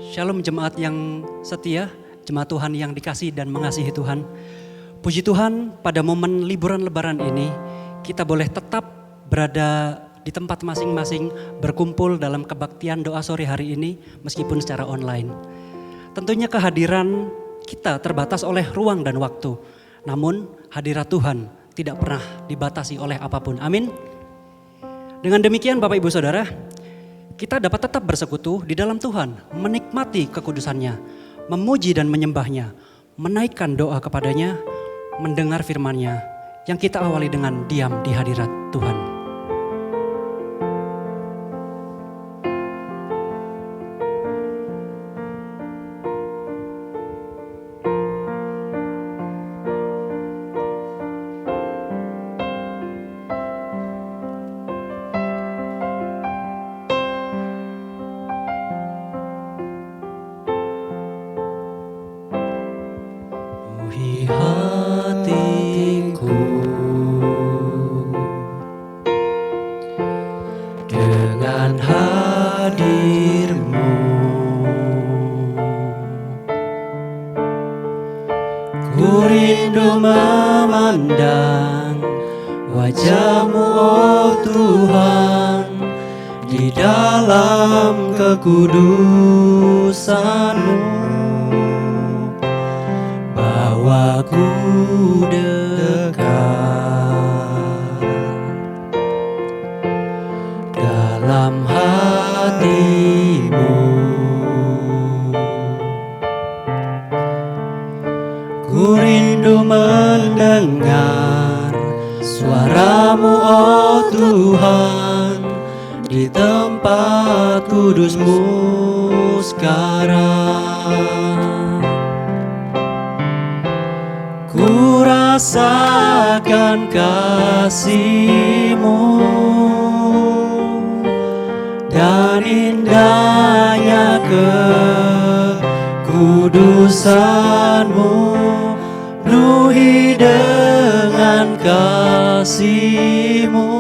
Shalom jemaat yang setia, jemaat Tuhan yang dikasihi dan mengasihi Tuhan. Puji Tuhan, pada momen liburan lebaran ini kita boleh tetap berada di tempat masing-masing, berkumpul dalam kebaktian doa sore hari ini meskipun secara online. Tentunya kehadiran kita terbatas oleh ruang dan waktu, namun hadirat Tuhan tidak pernah dibatasi oleh apapun. Amin. Dengan demikian Bapak Ibu Saudara, kita dapat tetap bersekutu di dalam Tuhan, menikmati kekudusannya, memuji dan menyembahnya, menaikkan doa kepadanya, mendengar firman-Nya yang kita awali dengan diam di hadirat Tuhan. Kekudusan-Mu bawaku dekat dalam hati-Mu. Ku rindu mendengar suara-Mu, oh Tuhan, di tempat kudus-Mu sekarang. Ku rasakan kasih-Mu dan indahnya kekudusan-Mu, penuhi dengan kasih-Mu.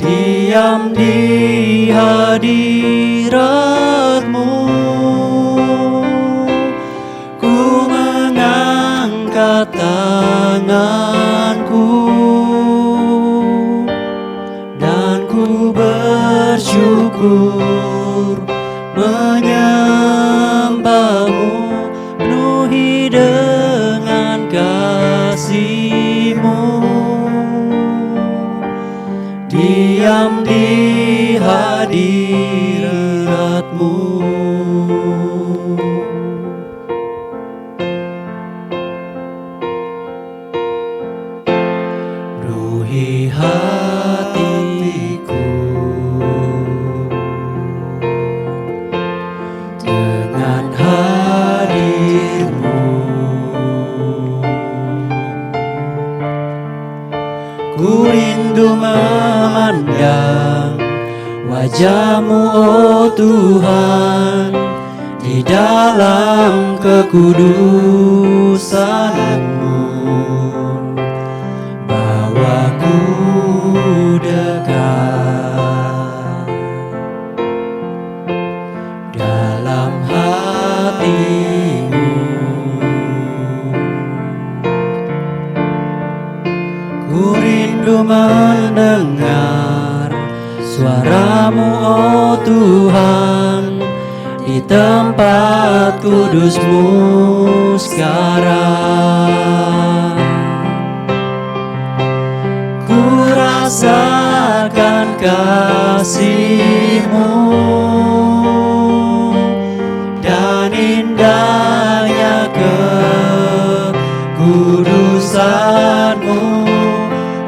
Diam di hadirat-Mu, ku mengangkat tanganku dan ku bersyukur menyembah-Mu, penuhi dengan kasih-Mu. Diam di hadirat-Mu. Penuhi hatiku dengan hadir-Mu. Ku rindu memandang wajah-Mu, oh Tuhan, di dalam kekudusan-Mu, bawaku dekat dalam hati-Mu. Ku rindu mendengar suara-Mu, oh Tuhan, di tempat kudus-Mu sekarang. Ku rasakan kasih-Mu dan indahnya kekudusan-Mu,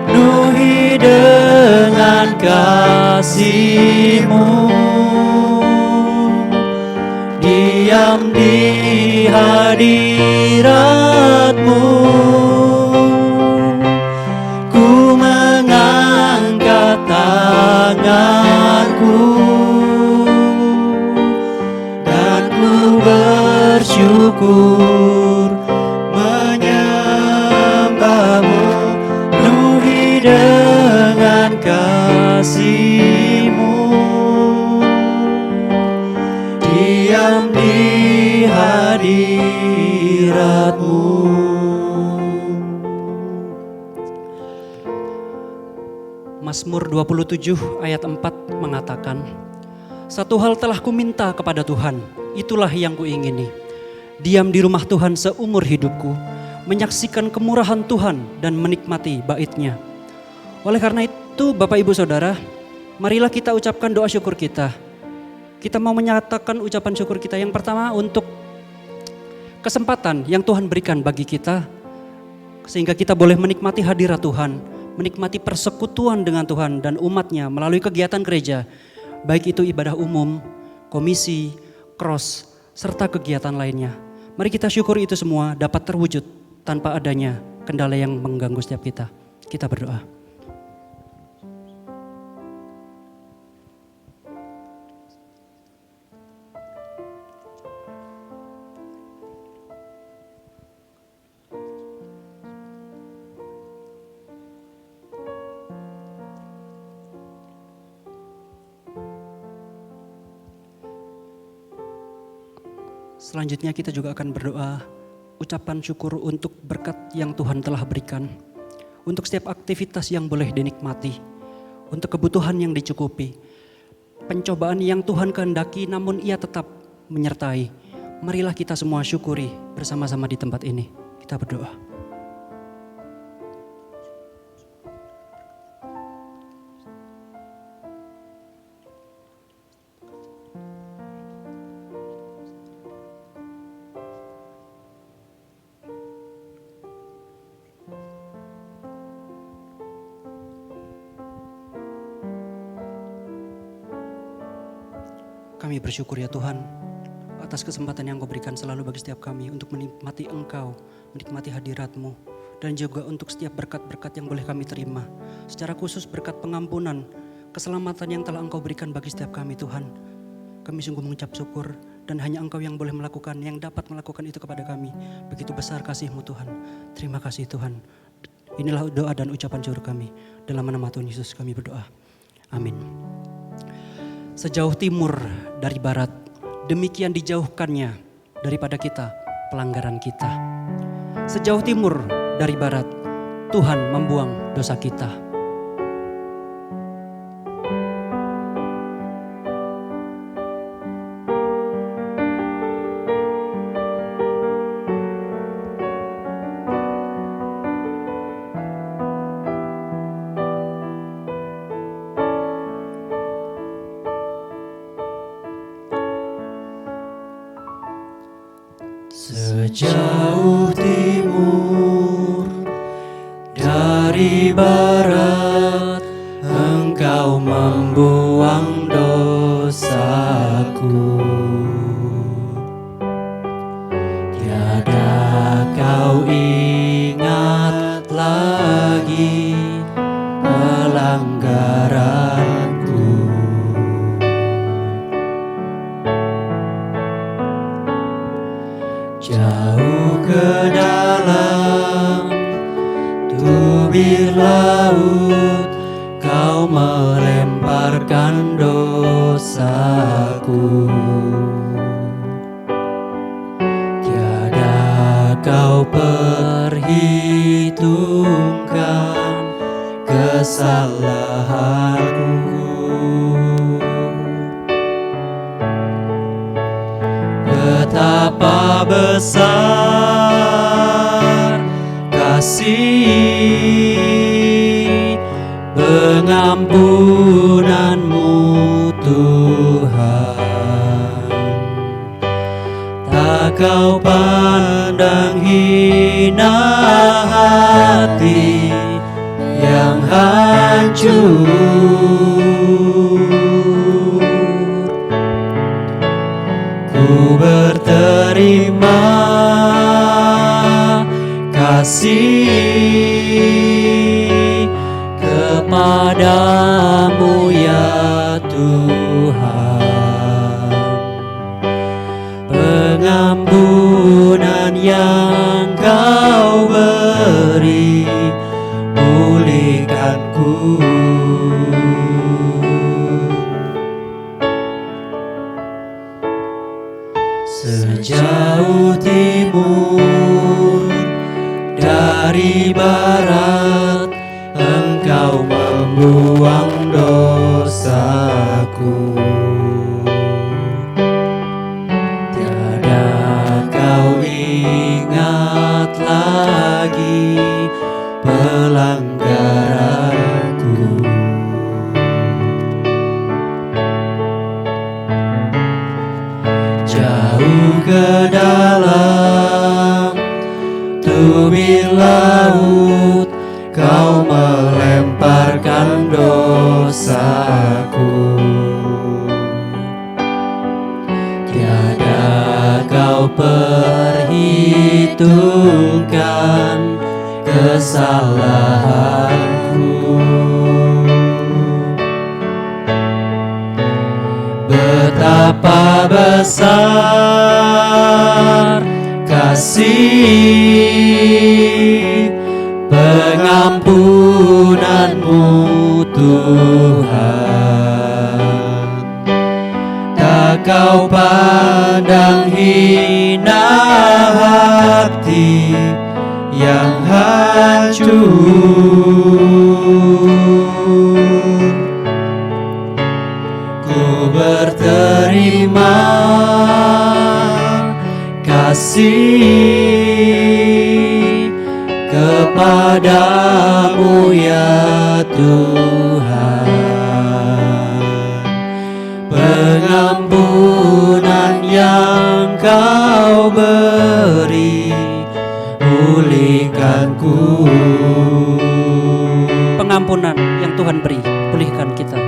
penuhi dengan kasih-Mu. Diam di hadirat-Mu, ku mengangkat tanganku dan ku bersyukur menyembah-Mu, penuhi dengan kasih-Mu. Mazmur 27 ayat 4 mengatakan, "Satu hal telah kuminta kepada Tuhan, itulah yang kuingini. Diam di rumah Tuhan seumur hidupku, menyaksikan kemurahan Tuhan dan menikmati bait-Nya." Oleh karena itu Bapak Ibu Saudara, marilah kita ucapkan doa syukur kita. Kita mau menyatakan ucapan syukur kita yang pertama untuk kesempatan yang Tuhan berikan bagi kita, sehingga kita boleh menikmati hadirat Tuhan, menikmati persekutuan dengan Tuhan dan umat-Nya melalui kegiatan gereja, baik itu ibadah umum, komisi, cross, serta kegiatan lainnya. Mari kita syukuri itu semua dapat terwujud tanpa adanya kendala yang mengganggu setiap kita. Kita berdoa. Selanjutnya kita juga akan berdoa, ucapan syukur untuk berkat yang Tuhan telah berikan, untuk setiap aktivitas yang boleh dinikmati, untuk kebutuhan yang dicukupi, pencobaan yang Tuhan kehendaki namun Ia tetap menyertai. Marilah kita semua syukuri bersama-sama di tempat ini. Kita berdoa. Kami bersyukur ya Tuhan atas kesempatan yang Kau berikan selalu bagi setiap kami untuk menikmati Engkau, menikmati hadirat-Mu, dan juga untuk setiap berkat-berkat yang boleh kami terima. Secara khusus berkat pengampunan, keselamatan yang telah Engkau berikan bagi setiap kami Tuhan. Kami sungguh mengucap syukur dan hanya Engkau yang boleh melakukan, yang dapat melakukan itu kepada kami. Begitu besar kasih-Mu Tuhan. Terima kasih Tuhan. Inilah doa dan ucapan syukur kami. Dalam nama Tuhan Yesus kami berdoa. Amin. Sejauh timur dari barat, demikian dijauhkannya daripada kita pelanggaran kita. Sejauh timur dari barat, Tuhan membuang dosa kita. Sejauh timur dari barat, Engkau membuang dosaku. Tiada Kau ingat lagi pelanggaranku. Jauh ke dalam tubir laut, Kau melemparkan dosaku. Tiada Kau perhitungkan kesalahanku. Betapa besar kasih pengampunan-Mu Tuhan. Tak Kau pandang hina hati yang hancur. Ku berterima kasih kepadamu ya Tuhan. Pengampunan yang Kau beri, pulihkanku. Sejauh timur dari barat, Engkau membuang buang dosaku. Tiada kau ingat lagi pelanggaranku. Jauh ke dalam tubir laut kau melemparkan dosaku. Tiada kau perhitungkan kesalahanku. Betapa besar kasih pengampunanmu Tuhan. Tak kau pandang hina hati yang hancur. Ku berterima kasih kepadamu ya Tuhan. Pengampunan yang kau beri pulihkanku. Pengampunan yang Tuhan beri, pulihkan kita.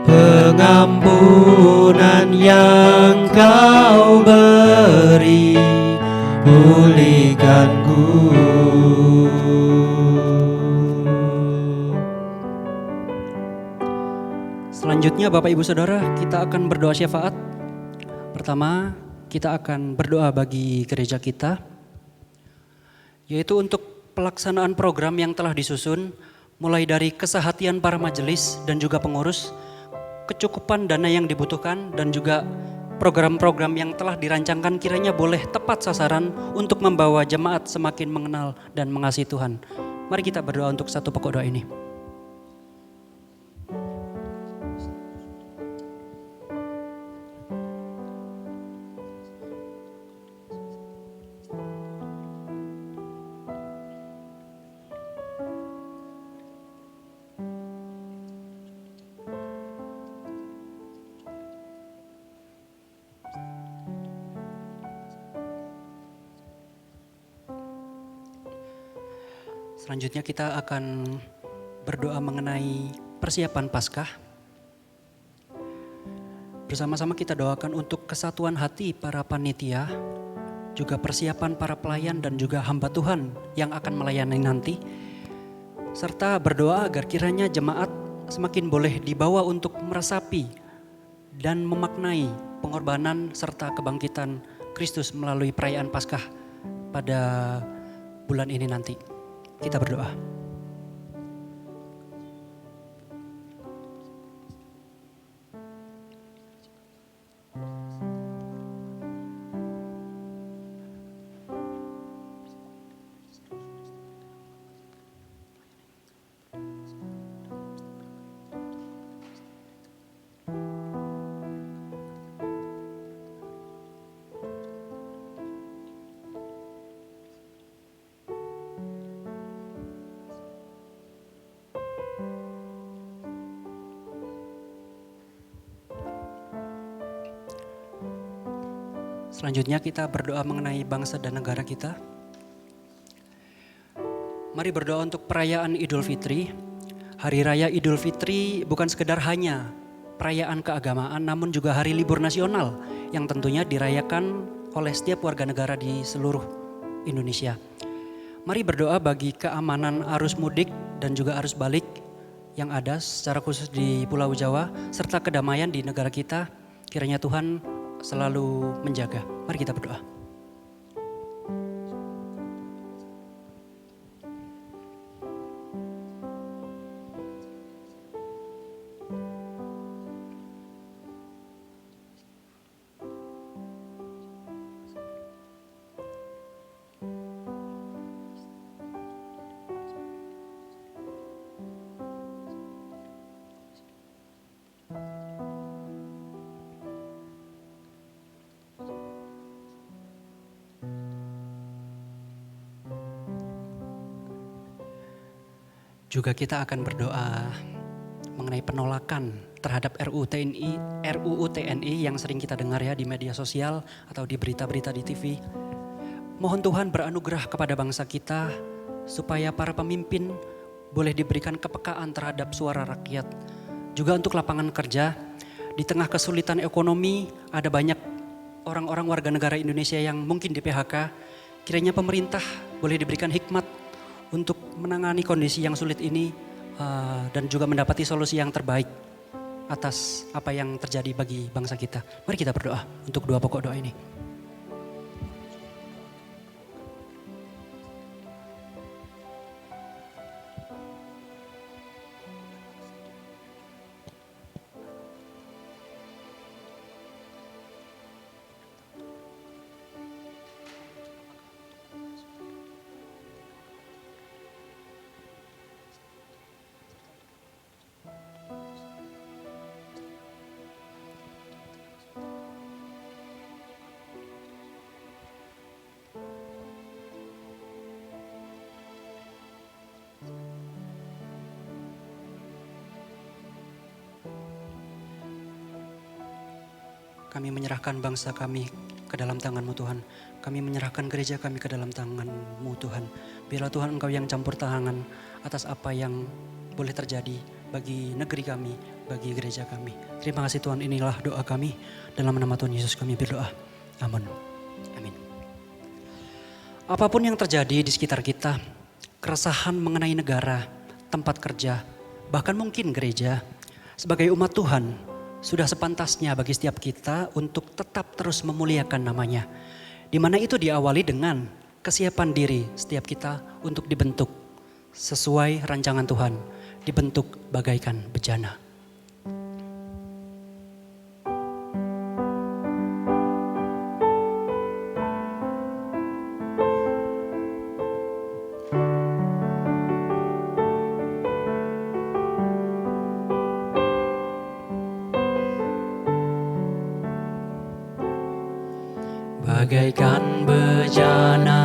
Pengampunan yang kau beri pulihkanku. Selanjutnya Bapak Ibu Saudara, kita akan berdoa syafaat. Pertama, kita akan berdoa bagi gereja kita, yaitu untuk pelaksanaan program yang telah disusun, mulai dari kesehatian para majelis dan juga pengurus, kecukupan dana yang dibutuhkan, dan juga program-program yang telah dirancangkan kiranya boleh tepat sasaran untuk membawa jemaat semakin mengenal dan mengasihi Tuhan. Mari kita berdoa untuk satu pokok doa ini. Selanjutnya kita akan berdoa mengenai persiapan Paskah. Bersama-sama kita doakan untuk kesatuan hati para panitia, juga persiapan para pelayan dan juga hamba Tuhan yang akan melayani nanti. Serta berdoa agar kiranya jemaat semakin boleh dibawa untuk meresapi dan memaknai pengorbanan serta kebangkitan Kristus melalui perayaan Paskah pada bulan ini nanti. Kita berdoa. Selanjutnya kita berdoa mengenai bangsa dan negara kita. Mari berdoa untuk perayaan Idul Fitri. Hari Raya Idul Fitri bukan sekedar hanya perayaan keagamaan, namun juga hari libur nasional yang tentunya dirayakan oleh setiap warga negara di seluruh Indonesia. Mari berdoa bagi keamanan arus mudik dan juga arus balik yang ada secara khusus di Pulau Jawa, serta kedamaian di negara kita. Kiranya Tuhan selalu menjaga. Mari kita berdoa. Juga kita akan berdoa mengenai penolakan terhadap RUU TNI yang sering kita dengar ya di media sosial atau di berita-berita di TV. Mohon Tuhan beranugerah kepada bangsa kita supaya para pemimpin boleh diberikan kepekaan terhadap suara rakyat. Juga untuk lapangan kerja, di tengah kesulitan ekonomi ada banyak orang-orang warga negara Indonesia yang mungkin di PHK. Kiranya pemerintah boleh diberikan hikmat untuk menangani kondisi yang sulit ini dan juga mendapati solusi yang terbaik atas apa yang terjadi bagi bangsa kita. Mari kita berdoa untuk dua pokok doa ini. Kami menyerahkan bangsa kami ke dalam tangan-Mu Tuhan. Kami menyerahkan gereja kami ke dalam tangan-Mu Tuhan. Biarlah Tuhan Engkau yang campur tangan atas apa yang boleh terjadi bagi negeri kami, bagi gereja kami. Terima kasih Tuhan, inilah doa kami. Dalam nama Tuhan Yesus kami berdoa. Amin. Amin. Apapun yang terjadi di sekitar kita, keresahan mengenai negara, tempat kerja, bahkan mungkin gereja, sebagai umat Tuhan, sudah sepantasnya bagi setiap kita untuk tetap terus memuliakan namanya. Di mana itu diawali dengan kesiapan diri setiap kita untuk dibentuk sesuai rancangan Tuhan. Dibentuk bagaikan bejana. Bagaikan bejana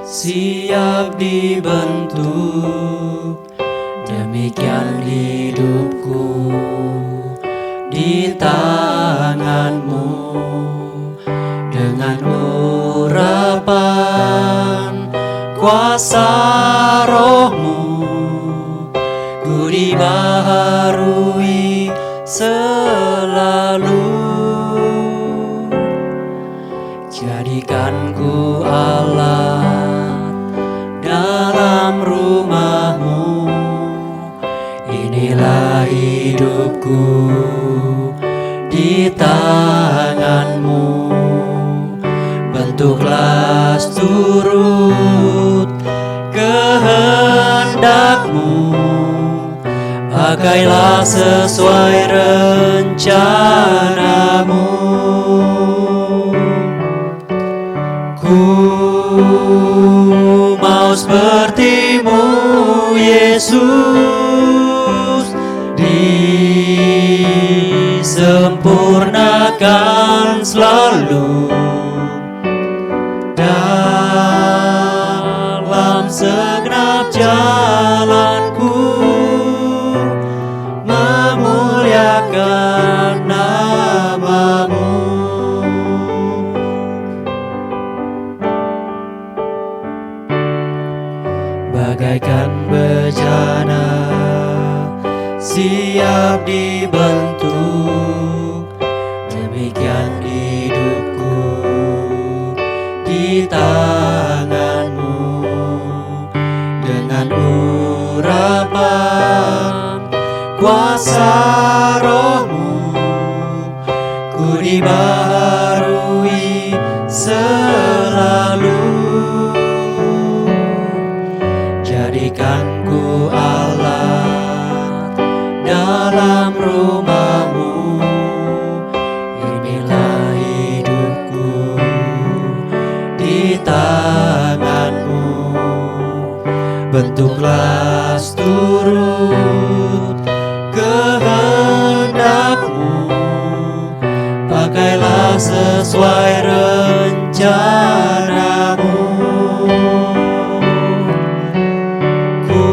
siap dibentuk, demikian hidupku di tangan-Mu. Dengan urapan kuasa Roh-Mu, ku dibaharui selalu. Jadikan ku alat dalam rumah-Mu. Inilah hidupku di tangan-Mu. Bentuklah turut kehendak-Mu. Pakailah sesuai rencana-Mu. Ku mau seperti-Mu, Yesus, disempurnakan selalu dalam segenap jalanku, memuliakan nama-Mu. Bagaikan bejana siap dibentuk, demikian hidupku di tangan-Mu. Dengan urapan kuasa Roh-Mu, ku dibaharui selalu. Jadikan ku alat dalam rumah-Mu. Inilah hidupku di tangan-Mu. Bentuklah turut kehendak-Mu. Pakailah sesuai rencana-Mu. Ku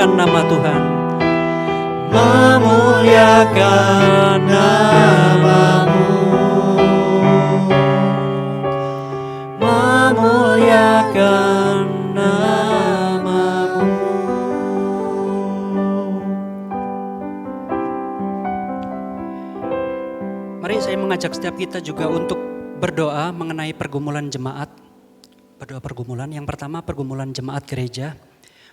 memuliakan nama Tuhan. Memuliakan namamu, memuliakan namamu. Mari saya mengajak setiap kita juga untuk berdoa mengenai pergumulan jemaat. Berdoa pergumulan, yang pertama pergumulan jemaat gereja.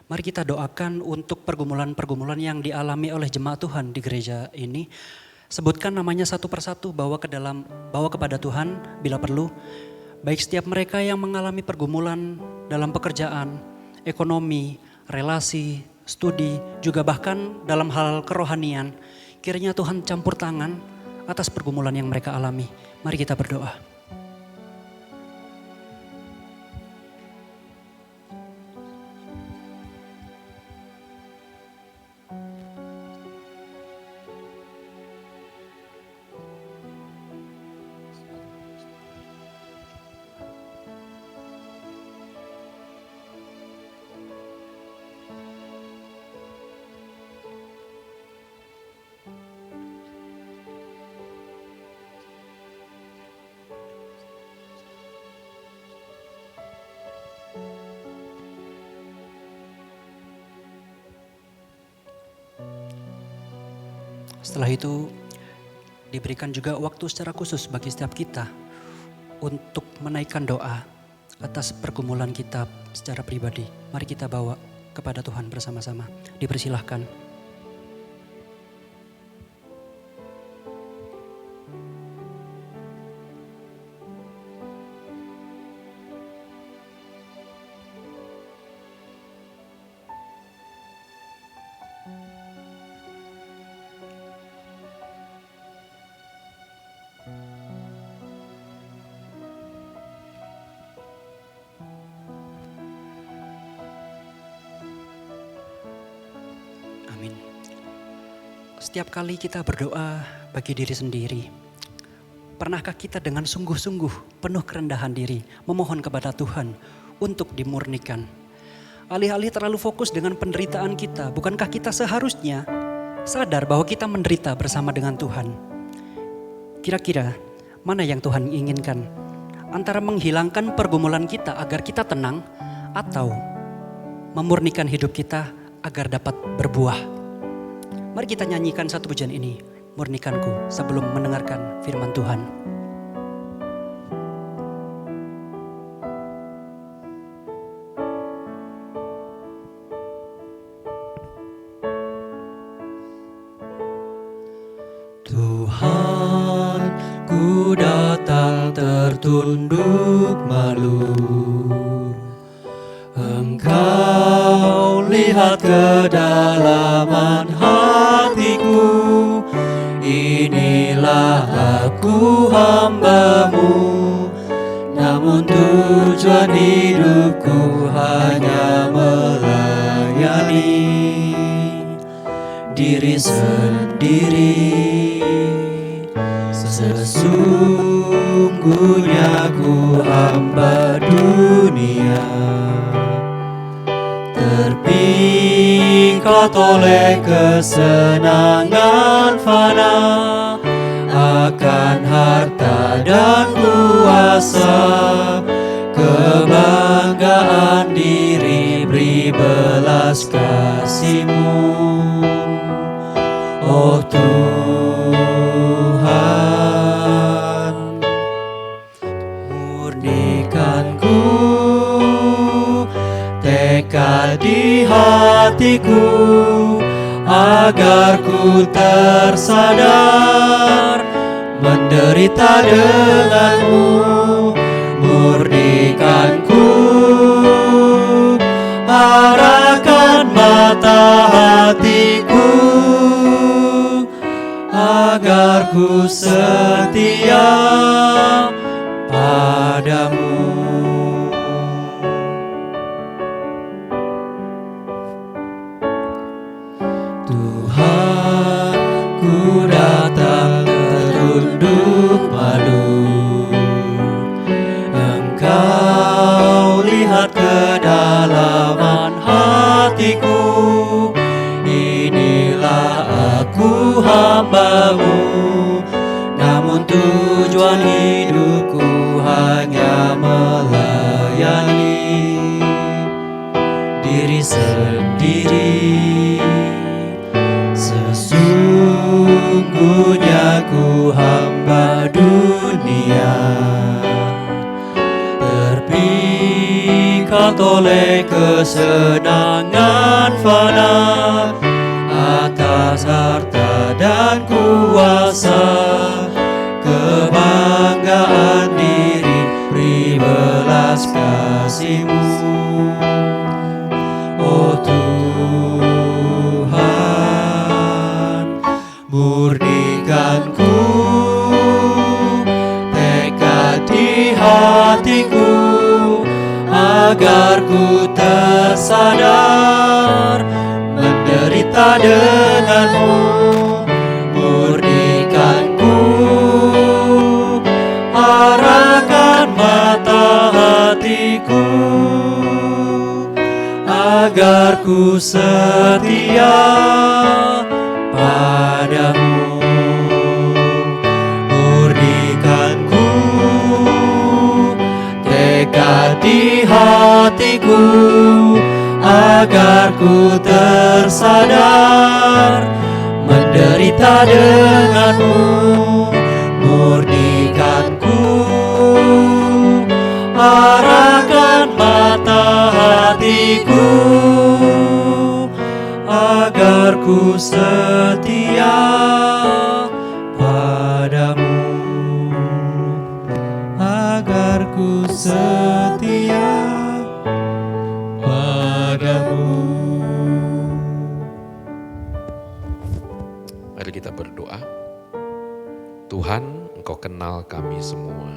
Mari kita doakan untuk pergumulan-pergumulan yang dialami oleh jemaat Tuhan di gereja ini. Sebutkan namanya satu persatu, bawa kepada Tuhan bila perlu. Baik setiap mereka yang mengalami pergumulan dalam pekerjaan, ekonomi, relasi, studi, juga bahkan dalam hal kerohanian. Kiranya Tuhan campur tangan atas pergumulan yang mereka alami. Mari kita berdoa. Setelah itu diberikan juga waktu secara khusus bagi setiap kita untuk menaikkan doa atas pergumulan kita secara pribadi. Mari kita bawa kepada Tuhan bersama-sama. Dipersilahkan. Amin. Setiap kali kita berdoa bagi diri sendiri, pernahkah kita dengan sungguh-sungguh penuh kerendahan diri memohon kepada Tuhan untuk dimurnikan? Alih-alih terlalu fokus dengan penderitaan kita, bukankah kita seharusnya sadar bahwa kita menderita bersama dengan Tuhan? Kira-kira mana yang Tuhan inginkan? Antara menghilangkan pergumulan kita agar kita tenang, atau memurnikan hidup kita agar dapat berbuah? Mari kita nyanyikan satu pujian ini, Murnikanku, sebelum mendengarkan firman Tuhan. Tuhan, ku datang tertunduk malu. Engkau lihat kedalaman hatiku. Inilah aku hamba-Mu, namun tujuan hidupku hanya melayani diri sendiri. Sesungguhnya ku hamba dunia, terpikat oleh kesenangan fana, akan harta dan kuasa, kebanggaan diri, beri belas kasih-Mu. Oh Tuhan, murnikanku tekad di hatiku, agar ku tersadar menderita denganmu. Murnikanku, arahkan mata hatiku, agar ku setia padamu. Tuhan, ku datang tertunduk malu. Engkau lihat kedalaman hatiku. hamba-Mu, namun tujuan hidupku hanya melayani diri sendiri. Sesungguhnya ku hamba dunia, terpikat oleh kesenangan fana atas harta dan kuasa, kebanggaan diri, beri belas kasih-Mu. Oh Tuhan, murnikanku tekad di hatiku, agar ku tersadar menderita denganmu. Murnikanku, arahkan mata hatiku, agar ku setia padamu. Murnikanku tekad di hatiku, agar ku tersadar menderita denganmu. Murnikanku, arahkan mata hatiku, agar ku setia padamu, agar ku setia padamu. Mari kita berdoa. Tuhan, Engkau kenal kami semua.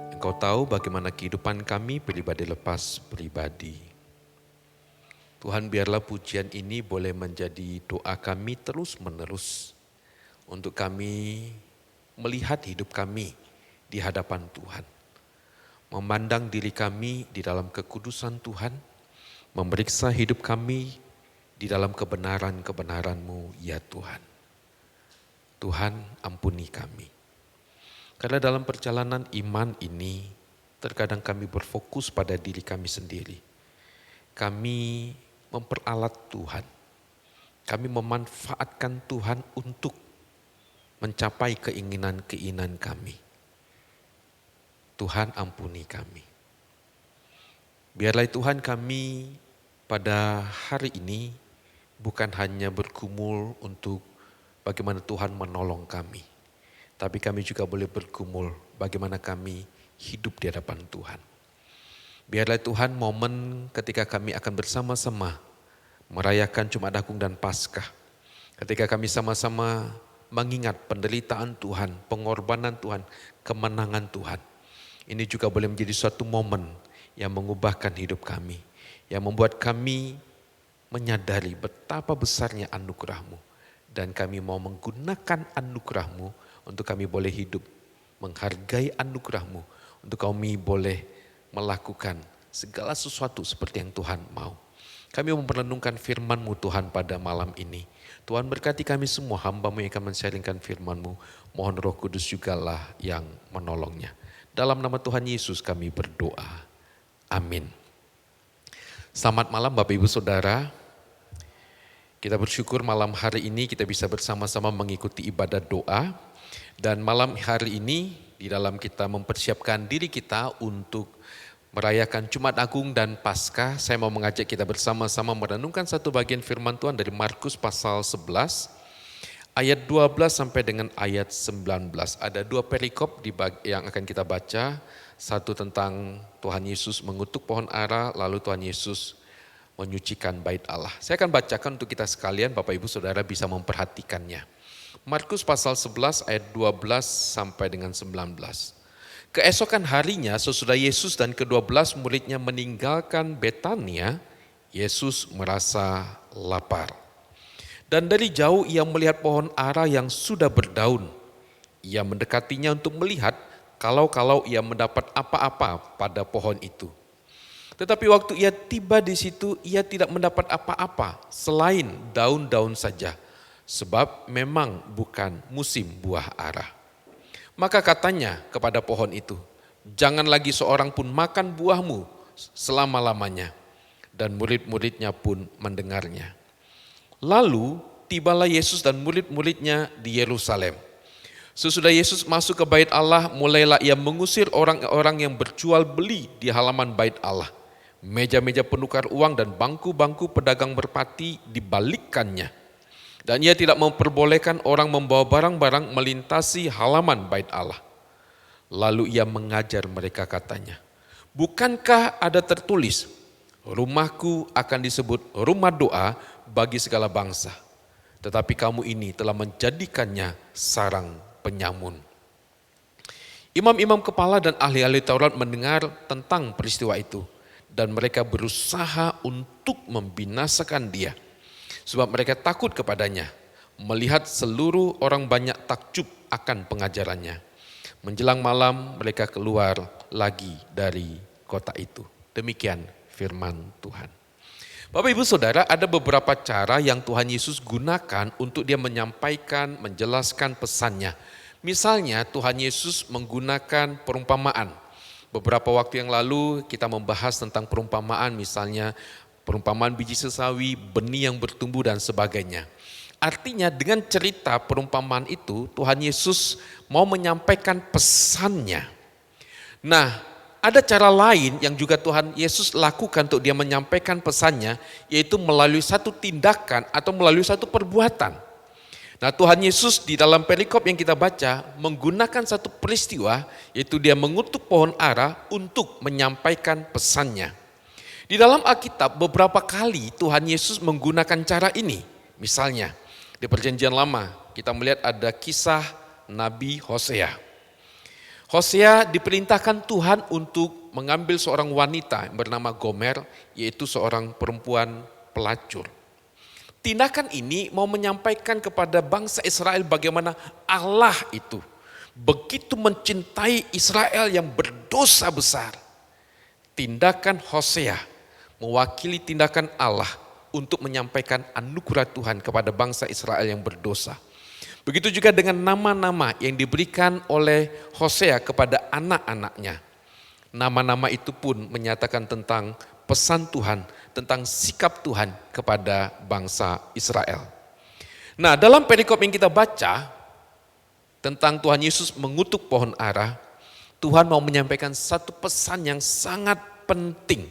Engkau tahu bagaimana kehidupan kami pribadi lepas pribadi. Tuhan, biarlah pujian ini boleh menjadi doa kami terus-menerus untuk kami melihat hidup kami di hadapan Tuhan. Memandang diri kami di dalam kekudusan Tuhan, memeriksa hidup kami di dalam kebenaran-kebenaran-Mu, ya Tuhan. Tuhan, ampuni kami. Karena dalam perjalanan iman ini, terkadang kami berfokus pada diri kami sendiri. Kami memperalat Tuhan. Kami memanfaatkan Tuhan untuk mencapai keinginan-keinginan kami. Tuhan, ampuni kami. Biarlah Tuhan kami pada hari ini bukan hanya bergumul untuk bagaimana Tuhan menolong kami, tapi kami juga boleh bergumul bagaimana kami hidup di hadapan Tuhan. Biarlah Tuhan momen ketika kami akan bersama-sama merayakan Jumat Agung dan Paskah, ketika kami sama-sama mengingat penderitaan Tuhan, pengorbanan Tuhan, kemenangan Tuhan. Ini juga boleh menjadi suatu momen yang mengubahkan hidup kami, yang membuat kami menyadari betapa besarnya anugerah-Mu. Dan kami mau menggunakan anugerah-Mu untuk kami boleh hidup, menghargai anugerah-Mu, untuk kami boleh melakukan segala sesuatu seperti yang Tuhan mau. Kami memperlenungkan firman-Mu Tuhan pada malam ini. Tuhan berkati kami semua, hamba-Mu yang akan men-sharingkan firman-Mu. Mohon Roh Kudus jugalah yang menolongnya. Dalam nama Tuhan Yesus kami berdoa. Amin. Selamat malam Bapak Ibu Saudara. Kita bersyukur malam hari ini kita bisa bersama-sama mengikuti ibadah doa. Dan malam hari ini di dalam kita mempersiapkan diri kita untuk merayakan Jumat Agung dan Paskah, saya mau mengajak kita bersama-sama merenungkan satu bagian firman Tuhan dari Markus pasal 11 ayat 12 sampai dengan ayat 19. Ada dua perikop yang akan kita baca. Satu tentang Tuhan Yesus mengutuk pohon ara, lalu Tuhan Yesus menyucikan bait Allah. Saya akan bacakan untuk kita sekalian, Bapak Ibu Saudara bisa memperhatikannya. Markus pasal 11 ayat 12 sampai dengan 19. Keesokan harinya sesudah Yesus dan ke-12 muridnya meninggalkan Betania, Yesus merasa lapar. Dan dari jauh ia melihat pohon ara yang sudah berdaun. Ia mendekatinya untuk melihat kalau ia mendapat apa-apa pada pohon itu. Tetapi waktu ia tiba di situ, ia tidak mendapat apa-apa selain daun-daun saja. sebab memang bukan musim buah ara. Maka katanya kepada pohon itu, jangan lagi seorang pun makan buahmu selama-lamanya. Dan murid-muridnya pun mendengarnya. Lalu tibalah Yesus dan murid-muridnya di Yerusalem. Sesudah Yesus masuk ke bait Allah, mulailah ia mengusir orang-orang yang berjual beli di halaman bait Allah. Meja-meja penukar uang dan bangku-bangku pedagang merpati dibalikkannya. Dan ia tidak memperbolehkan orang membawa barang-barang melintasi halaman bait Allah. Lalu ia mengajar mereka katanya, bukankah ada tertulis, rumahku akan disebut rumah doa bagi segala bangsa. Tetapi kamu ini telah menjadikannya sarang penyamun. Imam-imam kepala dan ahli-ahli Taurat mendengar tentang peristiwa itu. Dan mereka berusaha untuk membinasakan dia. Sebab mereka takut kepadanya. Melihat seluruh orang banyak takjub akan pengajarannya. Menjelang malam mereka keluar lagi dari kota itu. Demikian firman Tuhan. Bapak Ibu Saudara, ada beberapa cara yang Tuhan Yesus gunakan untuk dia menyampaikan, menjelaskan pesannya. Misalnya Tuhan Yesus menggunakan perumpamaan. Beberapa waktu yang lalu kita membahas tentang perumpamaan, misalnya perumpamaan biji sesawi, benih yang bertumbuh dan sebagainya. Artinya dengan cerita perumpamaan itu Tuhan Yesus mau menyampaikan pesannya. Nah, ada cara lain yang juga Tuhan Yesus lakukan untuk dia menyampaikan pesannya, yaitu melalui satu tindakan atau melalui satu perbuatan. Nah, Tuhan Yesus di dalam perikop yang kita baca menggunakan satu peristiwa, yaitu dia mengutuk pohon ara untuk menyampaikan pesannya. Di dalam Alkitab beberapa kali Tuhan Yesus menggunakan cara ini. Misalnya di Perjanjian Lama kita melihat ada kisah Nabi Hosea. Hosea diperintahkan Tuhan untuk mengambil seorang wanita bernama Gomer, yaitu seorang perempuan pelacur. Tindakan ini mau menyampaikan kepada bangsa Israel bagaimana Allah itu begitu mencintai Israel yang berdosa besar. Tindakan Hosea mewakili tindakan Allah untuk menyampaikan anugerah Tuhan kepada bangsa Israel yang berdosa. Begitu juga dengan nama-nama yang diberikan oleh Hosea kepada anak-anaknya. Nama-nama itu pun menyatakan tentang pesan Tuhan, tentang sikap Tuhan kepada bangsa Israel. Nah, dalam perikop yang kita baca tentang Tuhan Yesus mengutuk pohon ara, Tuhan mau menyampaikan satu pesan yang sangat penting,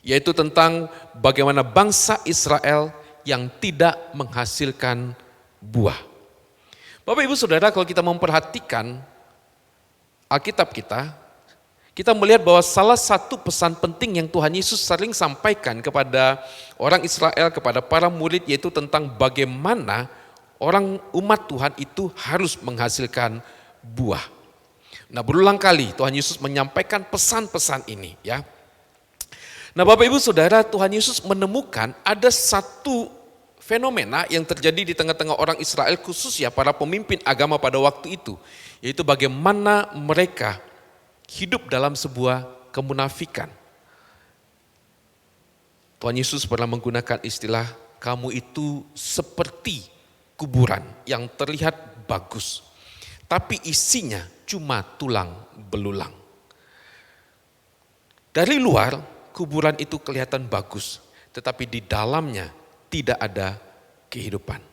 yaitu tentang bagaimana bangsa Israel yang tidak menghasilkan buah. Bapak Ibu Saudara, kalau kita memperhatikan Alkitab kita melihat bahwa salah satu pesan penting yang Tuhan Yesus sering sampaikan kepada orang Israel, kepada para murid, yaitu tentang bagaimana orang umat Tuhan itu harus menghasilkan buah. Nah, berulang kali Tuhan Yesus menyampaikan pesan-pesan ini, ya. Nah, Bapak Ibu Saudara, Tuhan Yesus menemukan ada satu fenomena yang terjadi di tengah-tengah orang Israel, khususnya para pemimpin agama pada waktu itu, yaitu bagaimana mereka hidup dalam sebuah kemunafikan. Tuhan Yesus pernah menggunakan istilah, kamu itu seperti kuburan yang terlihat bagus, tapi isinya cuma tulang belulang. Dari luar, kuburan itu kelihatan bagus, tetapi di dalamnya tidak ada kehidupan.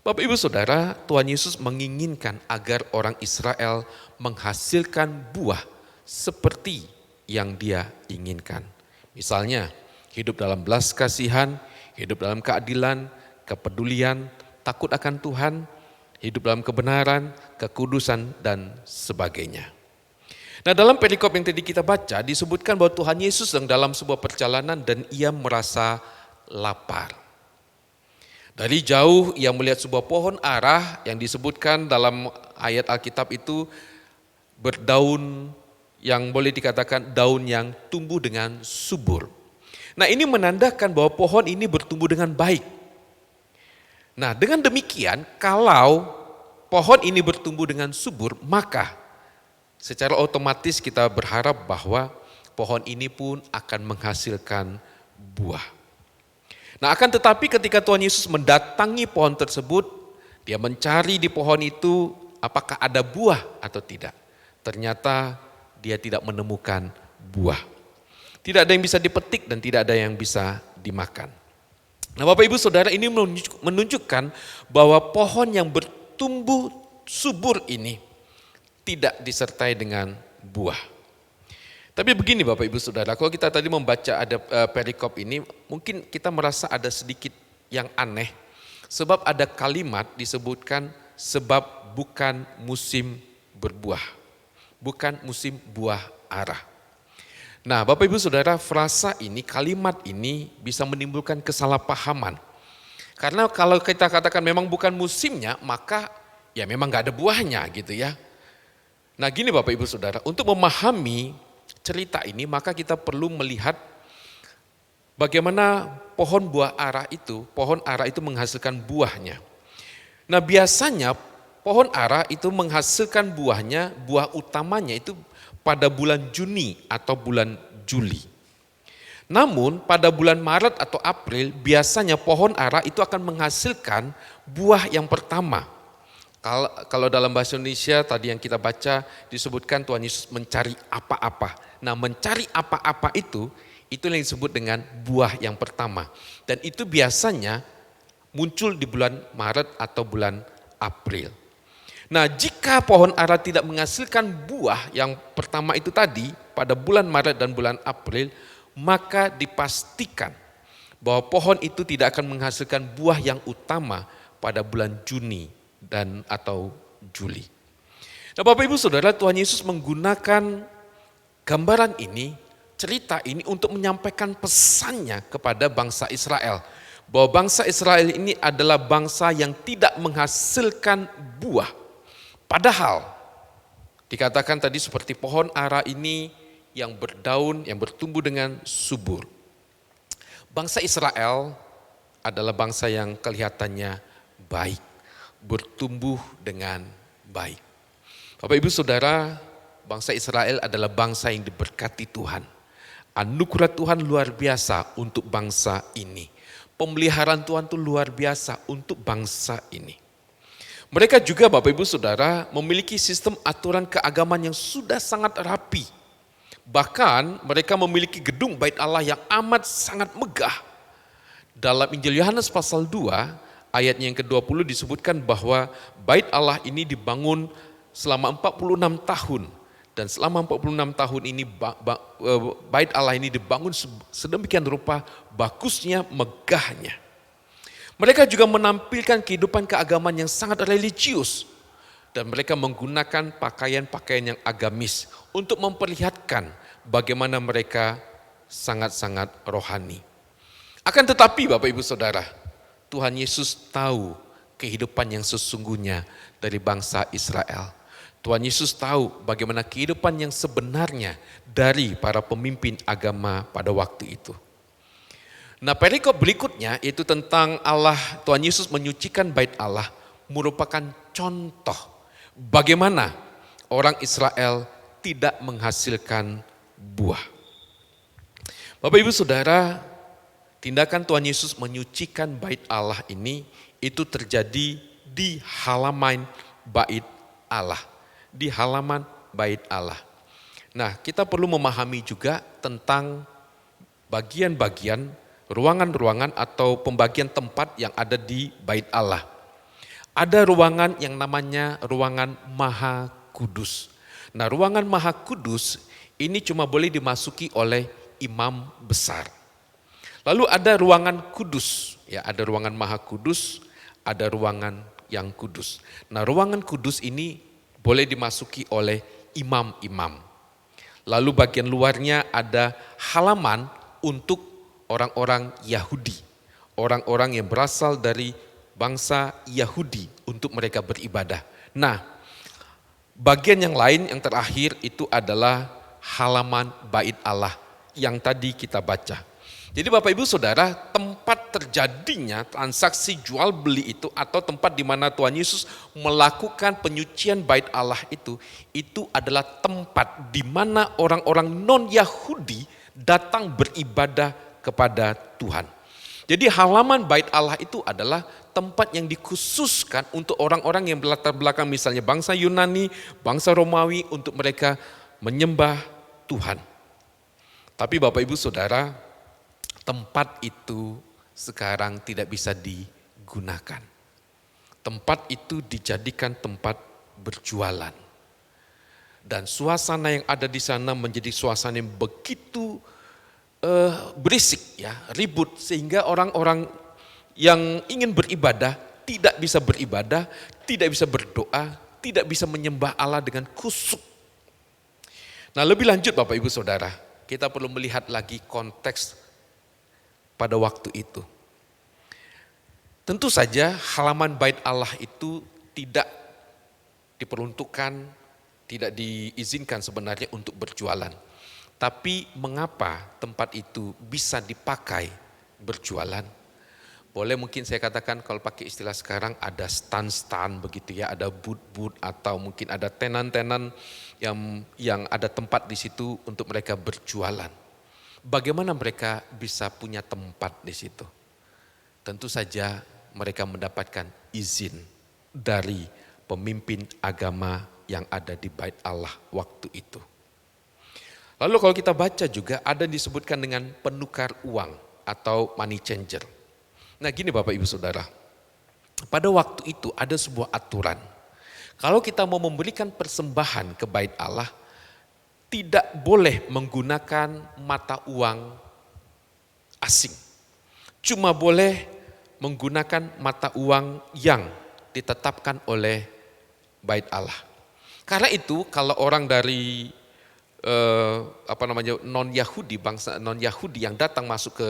Bapak Ibu Saudara, Tuhan Yesus menginginkan agar orang Israel menghasilkan buah seperti yang dia inginkan. Misalnya, hidup dalam belas kasihan, hidup dalam keadilan, kepedulian, takut akan Tuhan, hidup dalam kebenaran, kekudusan, dan sebagainya. Nah, dalam perikop yang tadi kita baca disebutkan bahwa Tuhan Yesus sedang dalam sebuah perjalanan dan ia merasa lapar. Dari jauh ia melihat sebuah pohon ara yang disebutkan dalam ayat Alkitab itu berdaun yang boleh dikatakan daun yang tumbuh dengan subur. Nah, ini menandakan bahwa pohon ini bertumbuh dengan baik. Nah, dengan demikian kalau pohon ini bertumbuh dengan subur, maka secara otomatis kita berharap bahwa pohon ini pun akan menghasilkan buah. Nah, akan tetapi ketika Tuhan Yesus mendatangi pohon tersebut, dia mencari di pohon itu apakah ada buah atau tidak. Ternyata dia tidak menemukan buah. Tidak ada yang bisa dipetik dan tidak ada yang bisa dimakan. Nah, Bapak Ibu Saudara, ini menunjukkan bahwa pohon yang bertumbuh subur ini tidak disertai dengan buah. Tapi begini Bapak Ibu Saudara, kalau kita tadi membaca ada perikop ini, mungkin kita merasa ada sedikit yang aneh. Sebab ada kalimat disebutkan sebab bukan musim berbuah. Bukan musim buah ara. Nah Bapak Ibu Saudara, frasa ini, kalimat ini bisa menimbulkan kesalahpahaman. Karena kalau kita katakan memang bukan musimnya, maka ya memang gak ada buahnya gitu ya. Nah gini Bapak Ibu Saudara, untuk memahami cerita ini maka kita perlu melihat bagaimana pohon ara itu menghasilkan buahnya. Nah biasanya pohon ara itu menghasilkan buahnya, buah utamanya itu pada bulan Juni atau bulan Juli. Namun pada bulan Maret atau April biasanya pohon ara itu akan menghasilkan buah yang pertama. Kalau dalam bahasa Indonesia tadi yang kita baca disebutkan Tuhan Yesus mencari apa-apa. Nah mencari apa-apa itu yang disebut dengan buah yang pertama. Dan itu biasanya muncul di bulan Maret atau bulan April. Nah jika pohon ara tidak menghasilkan buah yang pertama itu tadi pada bulan Maret dan bulan April, maka dipastikan bahwa pohon itu tidak akan menghasilkan buah yang utama pada bulan Juni dan atau Juli. Nah Bapak Ibu Saudara, Tuhan Yesus menggunakan gambaran ini, cerita ini untuk menyampaikan pesannya kepada bangsa Israel. Bahwa bangsa Israel ini adalah bangsa yang tidak menghasilkan buah. Padahal dikatakan tadi seperti pohon ara ini yang berdaun, yang bertumbuh dengan subur. Bangsa Israel adalah bangsa yang kelihatannya baik, bertumbuh dengan baik. Bapak Ibu Saudara, bangsa Israel adalah bangsa yang diberkati Tuhan. Anugerah Tuhan luar biasa untuk bangsa ini. Pemeliharaan Tuhan itu luar biasa untuk bangsa ini. Mereka juga Bapak Ibu Saudara memiliki sistem aturan keagamaan yang sudah sangat rapi. Bahkan mereka memiliki gedung bait Allah yang amat sangat megah. Dalam Injil Yohanes pasal 2 ayatnya yang ke-20 disebutkan bahwa bait Allah ini dibangun selama 46 tahun. Dan selama 46 tahun ini bait Allah ini dibangun sedemikian rupa bagusnya, megahnya. Mereka juga menampilkan kehidupan keagamaan yang sangat religius. Dan mereka menggunakan pakaian-pakaian yang agamis untuk memperlihatkan bagaimana mereka sangat-sangat rohani. Akan tetapi Bapak Ibu Saudara, Tuhan Yesus tahu kehidupan yang sesungguhnya dari bangsa Israel. Tuhan Yesus tahu bagaimana kehidupan yang sebenarnya dari para pemimpin agama pada waktu itu. Nah perikop berikutnya itu tentang Allah, Tuhan Yesus menyucikan bait Allah merupakan contoh bagaimana orang Israel tidak menghasilkan buah. Bapak Ibu Saudara, tindakan Tuhan Yesus menyucikan bait Allah ini itu terjadi di halaman bait Allah. Di halaman bait Allah. Nah kita perlu memahami juga tentang bagian-bagian ruangan-ruangan atau pembagian tempat yang ada di bait Allah. Ada ruangan yang namanya ruangan Maha Kudus. Nah ruangan Maha Kudus ini cuma boleh dimasuki oleh imam besar. Lalu ada ruangan kudus, ya ada ruangan Maha Kudus, ada ruangan yang kudus. Nah ruangan kudus ini boleh dimasuki oleh imam-imam. Lalu bagian luarnya ada halaman untuk orang-orang Yahudi, orang-orang yang berasal dari bangsa Yahudi untuk mereka beribadah. Nah, bagian yang lain yang terakhir itu adalah halaman bait Allah yang tadi kita baca. Jadi Bapak Ibu Saudara, tempat terjadinya transaksi jual beli itu atau tempat di mana Tuhan Yesus melakukan penyucian bait Allah itu adalah tempat di mana orang-orang non-Yahudi datang beribadah kepada Tuhan. Jadi halaman bait Allah itu adalah tempat yang dikhususkan untuk orang-orang yang berlatar belakang misalnya bangsa Yunani, bangsa Romawi untuk mereka menyembah Tuhan. Tapi Bapak Ibu Saudara, tempat itu sekarang tidak bisa digunakan. Tempat itu dijadikan tempat berjualan. Dan suasana yang ada di sana menjadi suasana yang begitu berisik, ya, ribut, sehingga orang-orang yang ingin beribadah tidak bisa beribadah, tidak bisa berdoa, tidak bisa menyembah Allah dengan khusyuk. Nah, lebih lanjut Bapak Ibu Saudara, kita perlu melihat lagi konteks pada waktu itu. Tentu saja halaman bait Allah itu tidak diperuntukkan, tidak diizinkan sebenarnya untuk berjualan. Tapi mengapa tempat itu bisa dipakai berjualan? Boleh mungkin saya katakan kalau pakai istilah sekarang ada stand-stand begitu ya, ada booth-booth atau mungkin ada tenan-tenan yang ada tempat di situ untuk mereka berjualan. Bagaimana mereka bisa punya tempat di situ? Tentu saja mereka mendapatkan izin dari pemimpin agama yang ada di bait Allah waktu itu. Lalu kalau kita baca juga ada disebutkan dengan penukar uang atau money changer. Nah gini Bapak Ibu Saudara, pada waktu itu ada sebuah aturan. Kalau kita mau memberikan persembahan ke bait Allah, tidak boleh menggunakan mata uang asing. Cuma boleh menggunakan mata uang yang ditetapkan oleh bait Allah. Karena itu kalau orang dari non-Yahudi, bangsa non-Yahudi yang datang masuk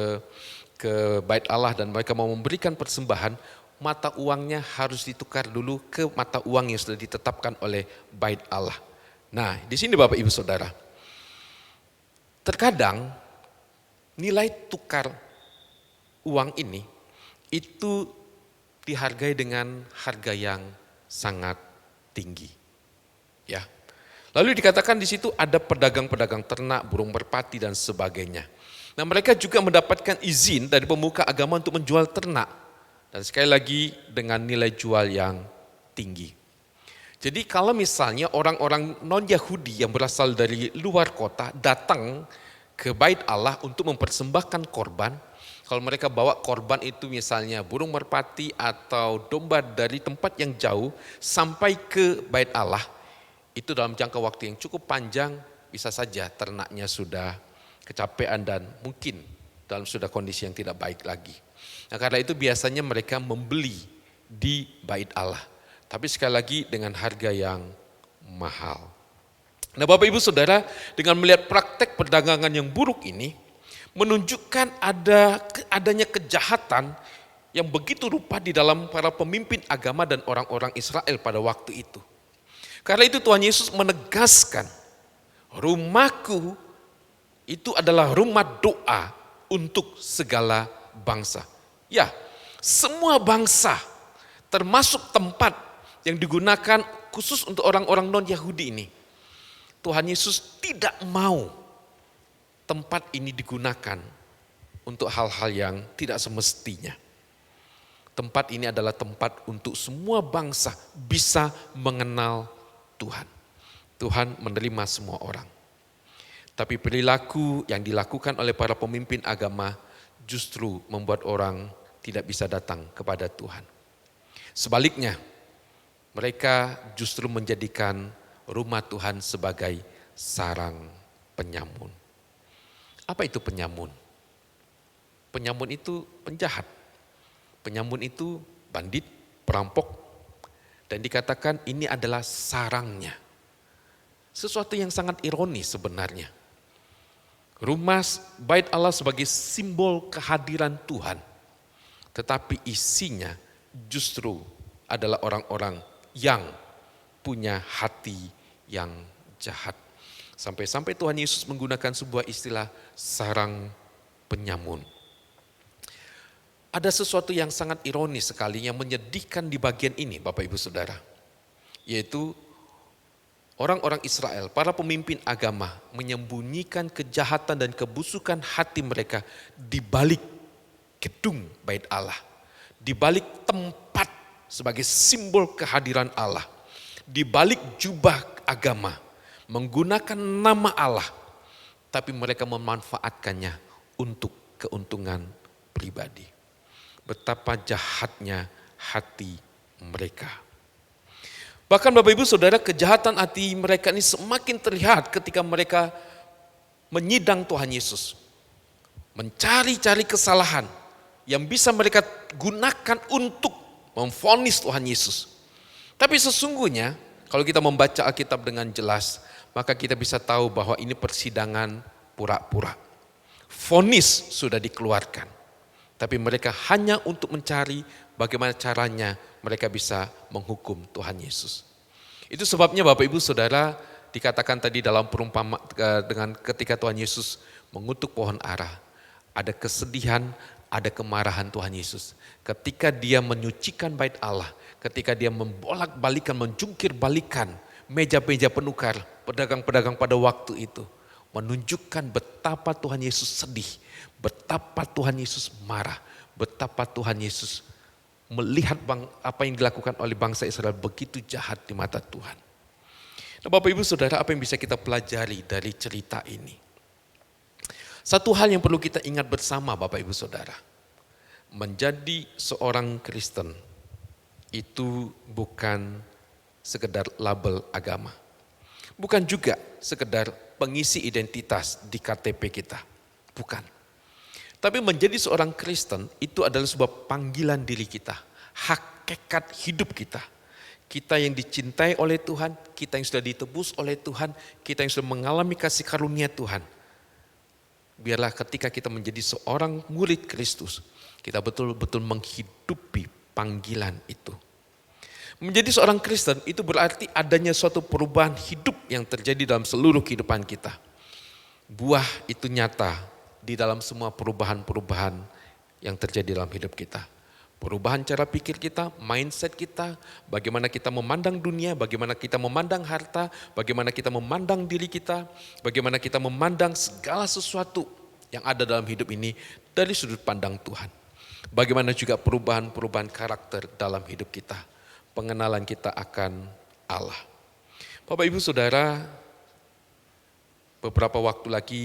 ke bait Allah dan mereka mau memberikan persembahan, mata uangnya harus ditukar dulu ke mata uang yang sudah ditetapkan oleh bait Allah. Nah, di sini Bapak Ibu Saudara, terkadang nilai tukar uang ini itu dihargai dengan harga yang sangat tinggi. Ya. Lalu dikatakan di situ ada pedagang-pedagang ternak, burung merpati dan sebagainya. Nah, mereka juga mendapatkan izin dari pemuka agama untuk menjual ternak. Dan sekali lagi dengan nilai jual yang tinggi. Jadi kalau misalnya orang-orang non-Yahudi yang berasal dari luar kota datang ke bait Allah untuk mempersembahkan korban, kalau mereka bawa korban itu misalnya burung merpati atau domba dari tempat yang jauh sampai ke bait Allah, itu dalam jangka waktu yang cukup panjang, bisa saja ternaknya sudah kecapean dan mungkin dalam sudah kondisi yang tidak baik lagi. Nah, karena itu biasanya mereka membeli di bait Allah. Tapi sekali lagi dengan harga yang mahal. Nah Bapak Ibu Saudara, dengan melihat praktek perdagangan yang buruk ini, menunjukkan adanya kejahatan yang begitu rupa di dalam para pemimpin agama dan orang-orang Israel pada waktu itu. Karena itu Tuhan Yesus menegaskan, rumahku itu adalah rumah doa untuk segala bangsa. Ya, semua bangsa termasuk tempat yang digunakan khusus untuk orang-orang non-Yahudi ini. Tuhan Yesus tidak mau tempat ini digunakan untuk hal-hal yang tidak semestinya. Tempat ini adalah tempat untuk semua bangsa bisa mengenal Tuhan. Tuhan menerima semua orang. Tapi perilaku yang dilakukan oleh para pemimpin agama justru membuat orang tidak bisa datang kepada Tuhan. Sebaliknya, mereka justru menjadikan rumah Tuhan sebagai sarang penyamun. Apa itu penyamun? Penyamun itu penjahat. Penyamun itu bandit, perampok. Dan dikatakan ini adalah sarangnya. Sesuatu yang sangat ironis sebenarnya. Rumah bait Allah sebagai simbol kehadiran Tuhan. Tetapi isinya justru adalah orang-orang yang punya hati yang jahat. Sampai-sampai Tuhan Yesus menggunakan sebuah istilah sarang penyamun. Ada sesuatu yang sangat ironis sekali yang menyedihkan di bagian ini Bapak Ibu Saudara. Yaitu orang-orang Israel, para pemimpin agama menyembunyikan kejahatan dan kebusukan hati mereka di balik gedung bait Allah, di balik tempat sebagai simbol kehadiran Allah, di balik jubah agama, menggunakan nama Allah, tapi mereka memanfaatkannya untuk keuntungan pribadi. Betapa jahatnya hati mereka. Bahkan Bapak Ibu Saudara, kejahatan hati mereka ini semakin terlihat ketika mereka menyidang Tuhan Yesus. Mencari-cari kesalahan yang bisa mereka gunakan untuk memvonis Tuhan Yesus. Tapi sesungguhnya kalau kita membaca Alkitab dengan jelas, maka kita bisa tahu bahwa ini persidangan pura-pura. Vonis sudah dikeluarkan. Tapi mereka hanya untuk mencari bagaimana caranya mereka bisa menghukum Tuhan Yesus. Itu sebabnya Bapak Ibu Saudara dikatakan tadi dalam perumpamaan dengan ketika Tuhan Yesus mengutuk pohon ara. Ada kesedihan, ada kemarahan Tuhan Yesus. Ketika dia menyucikan bait Allah, ketika dia membolak-balikan, menjungkir-balikan meja-meja penukar, pedagang-pedagang pada waktu itu. Menunjukkan betapa Tuhan Yesus sedih, betapa Tuhan Yesus marah, betapa Tuhan Yesus melihat apa yang dilakukan oleh bangsa Israel begitu jahat di mata Tuhan. Nah, Bapak Ibu Saudara, apa yang bisa kita pelajari dari cerita ini? Satu hal yang perlu kita ingat bersama Bapak Ibu Saudara. Menjadi seorang Kristen itu bukan sekedar label agama. Bukan juga sekedar pengisi identitas di KTP kita. Bukan. Tapi menjadi seorang Kristen itu adalah sebuah panggilan diri kita, hakikat hidup kita. Kita yang dicintai oleh Tuhan, kita yang sudah ditebus oleh Tuhan, kita yang sudah mengalami kasih karunia Tuhan. Biarlah ketika kita menjadi seorang murid Kristus, kita betul-betul menghidupi panggilan itu. Menjadi seorang Kristen itu berarti adanya suatu perubahan hidup yang terjadi dalam seluruh kehidupan kita. Buah itu nyata di dalam semua perubahan-perubahan yang terjadi dalam hidup kita. Perubahan cara pikir kita, mindset kita, bagaimana kita memandang dunia, bagaimana kita memandang harta, bagaimana kita memandang diri kita, bagaimana kita memandang segala sesuatu yang ada dalam hidup ini dari sudut pandang Tuhan. Bagaimana juga perubahan-perubahan karakter dalam hidup kita, pengenalan kita akan Allah. Bapak Ibu Saudara, beberapa waktu lagi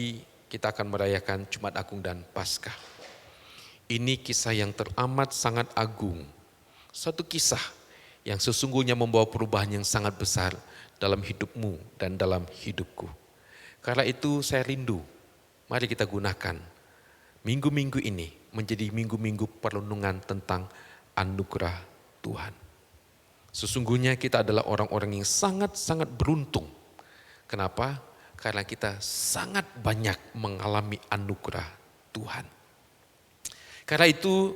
kita akan merayakan Jumat Agung dan Paskah. Ini kisah yang teramat sangat agung. Satu kisah yang sesungguhnya membawa perubahan yang sangat besar dalam hidupmu dan dalam hidupku. Karena itu saya rindu, mari kita gunakan minggu-minggu ini menjadi minggu-minggu perlindungan tentang anugerah Tuhan. Sesungguhnya kita adalah orang-orang yang sangat-sangat beruntung. Kenapa? Karena kita sangat banyak mengalami anugerah Tuhan. Karena itu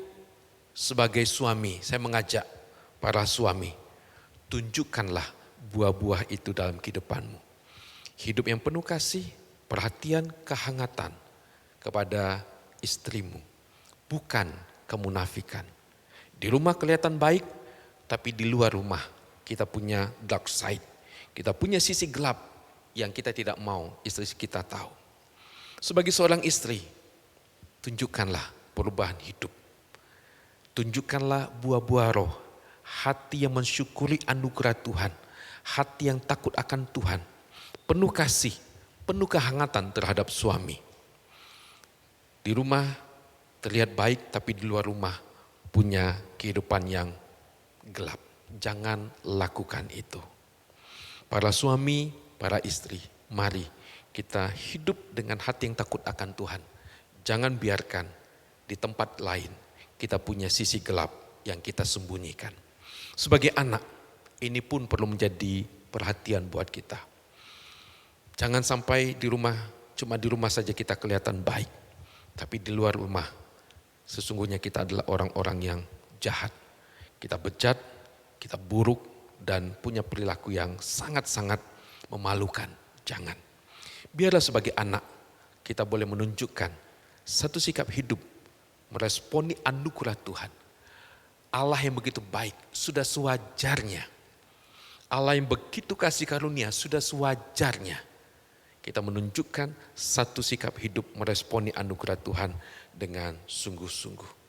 sebagai suami saya mengajak para suami, tunjukkanlah buah-buah itu dalam kehidupanmu. Hidup yang penuh kasih, perhatian, kehangatan kepada istrimu. Bukan kemunafikan. Di rumah kelihatan baik, tapi di luar rumah kita punya dark side. Kita punya sisi gelap yang kita tidak mau istri kita tahu. Sebagai seorang istri, tunjukkanlah perubahan hidup. Tunjukkanlah buah-buah roh, hati yang mensyukuri anugerah Tuhan, hati yang takut akan Tuhan, penuh kasih, penuh kehangatan terhadap suami. Di rumah terlihat baik, tapi di luar rumah punya kehidupan yang gelap. Jangan lakukan itu. Para suami, para istri, mari kita hidup dengan hati yang takut akan Tuhan. Jangan biarkan di tempat lain kita punya sisi gelap yang kita sembunyikan. Sebagai anak, ini pun perlu menjadi perhatian buat kita. Jangan sampai cuma di rumah saja kita kelihatan baik, tapi di luar rumah sesungguhnya kita adalah orang-orang yang jahat. Kita bejat, kita buruk, dan punya perilaku yang sangat-sangat memalukan. Jangan. Biarlah sebagai anak kita boleh menunjukkan satu sikap hidup meresponi anugerah Tuhan. Allah yang begitu baik sudah sewajarnya. Allah yang begitu kasih karunia sudah sewajarnya. Kita menunjukkan satu sikap hidup meresponi anugerah Tuhan dengan sungguh-sungguh.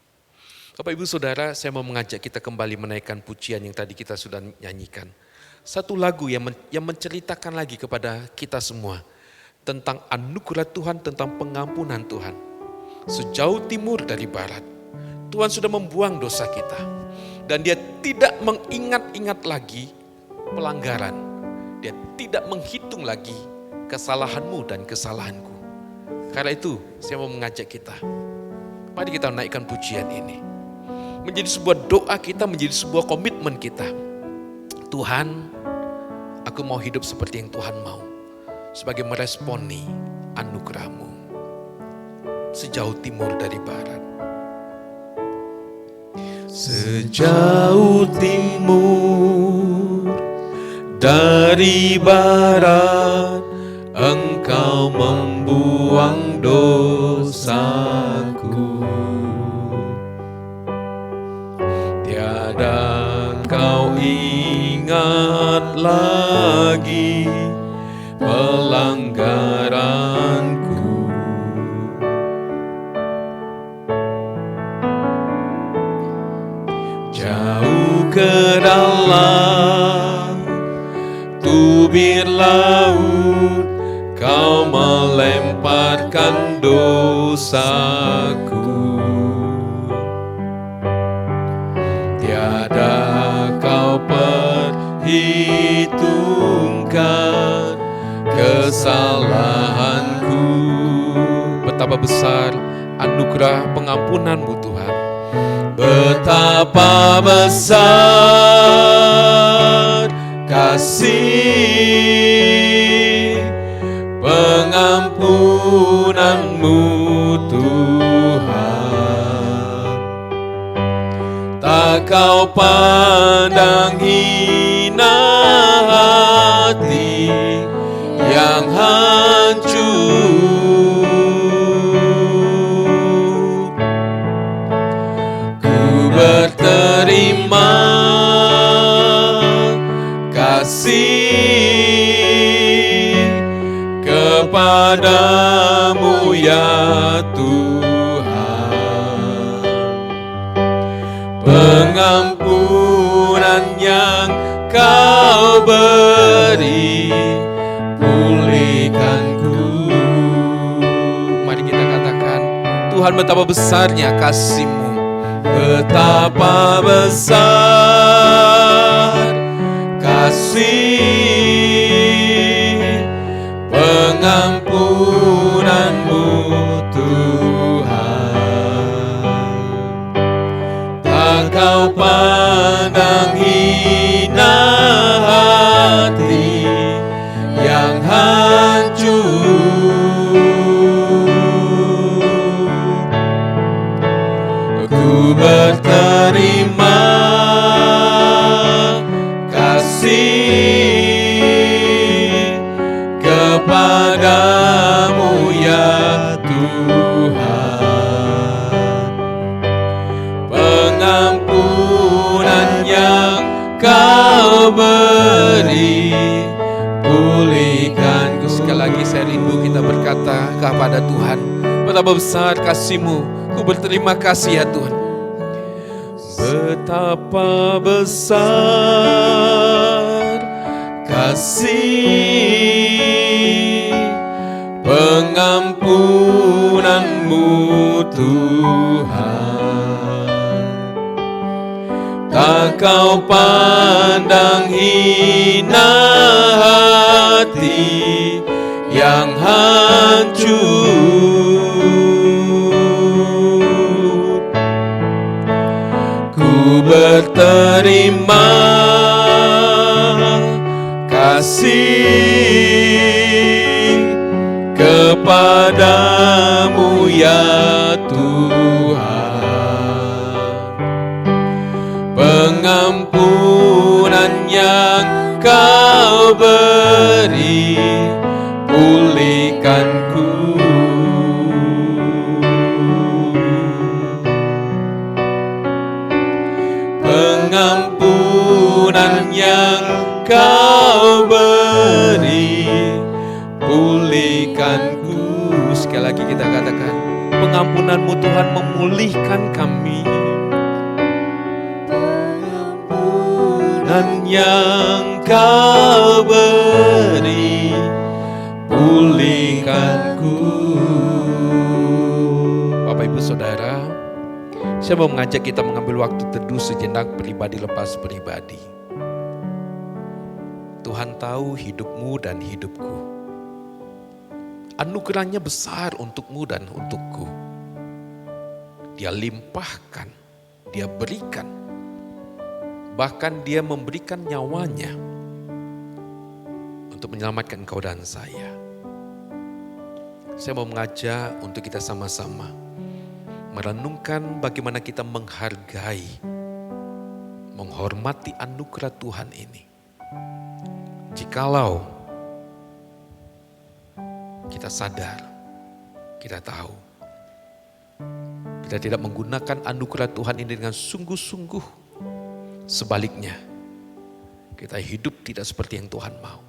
Bapak Ibu Saudara, saya mau mengajak kita kembali menaikkan pujian yang tadi kita sudah nyanyikan. Satu lagu yang menceritakan lagi kepada kita semua tentang anugerah Tuhan, tentang pengampunan Tuhan. Sejauh timur dari barat, Tuhan sudah membuang dosa kita. Dan Dia tidak mengingat-ingat lagi pelanggaran. Dia tidak menghitung lagi kesalahanmu dan kesalahanku. Karena itu saya mau mengajak kita, mari kita naikkan pujian ini. Menjadi sebuah doa kita, menjadi sebuah komitmen kita. Tuhan, aku mau hidup seperti yang Tuhan mau. Sebagai meresponi anugerah-Mu. Sejauh timur dari barat. Sejauh timur dari barat, Engkau membuang dosaku. Tiada Engkau ingat lagi pelanggaranku. Jauh ke dalam tubir laut, Kau melemparkan dosaku. Tiada Kau perhitungkan kesalahanku. Betapa besar anugerah pengampunan-Mu Tuhan. Betapa besar kasih pengampunan-Mu Tuhan. Tak Kau pandang hina hati yang hancur. Berterima kasih kepadamu ya Tuhan. Pengampunan yang Kau beri, pulihkanku. Mari kita katakan, Tuhan betapa besarnya kasih-Mu. Betapa besar kasih pengampunan-Mu Tuhan. Tak Kau pandang hina hati yang hancur. Ku berterima kasih kepadamu ya Tuhan. Pengampunan yang Kau beri, pulihkanku. Sekali lagi saya rindu kita berkata kepada Tuhan, betapa besar kasih-Mu. Ku berterima kasih ya Tuhan. Betapa besar kasih pengampunan-Mu Tuhan. Tak Kau pandang hina hati yang hancur. Ku berterima kasih kepadamu ya Tuhan. Pengampunan yang Kau beri, pulihkanku. Pengampunan yang Kau beri, pulihkanku. Sekali lagi kita katakan, pengampunan-Mu Tuhan memulihkan kami. ampunan yang kau beri, pulihkanku. Bapak Ibu Saudara, saya mau mengajak kita mengambil waktu teduh sejenak pribadi lepas pribadi. Tuhan tahu hidupmu dan hidupku. Anugerahnya besar untukmu dan untukku. Dia limpahkan, dia berikan. Bahkan dia memberikan nyawanya untuk menyelamatkan engkau dan saya. Saya mau mengajak untuk kita sama-sama merenungkan bagaimana kita menghargai, menghormati anugerah Tuhan ini. Jikalau kita sadar, kita tahu, kita tidak menggunakan anugerah Tuhan ini dengan sungguh-sungguh, sebaliknya kita hidup tidak seperti yang Tuhan mau.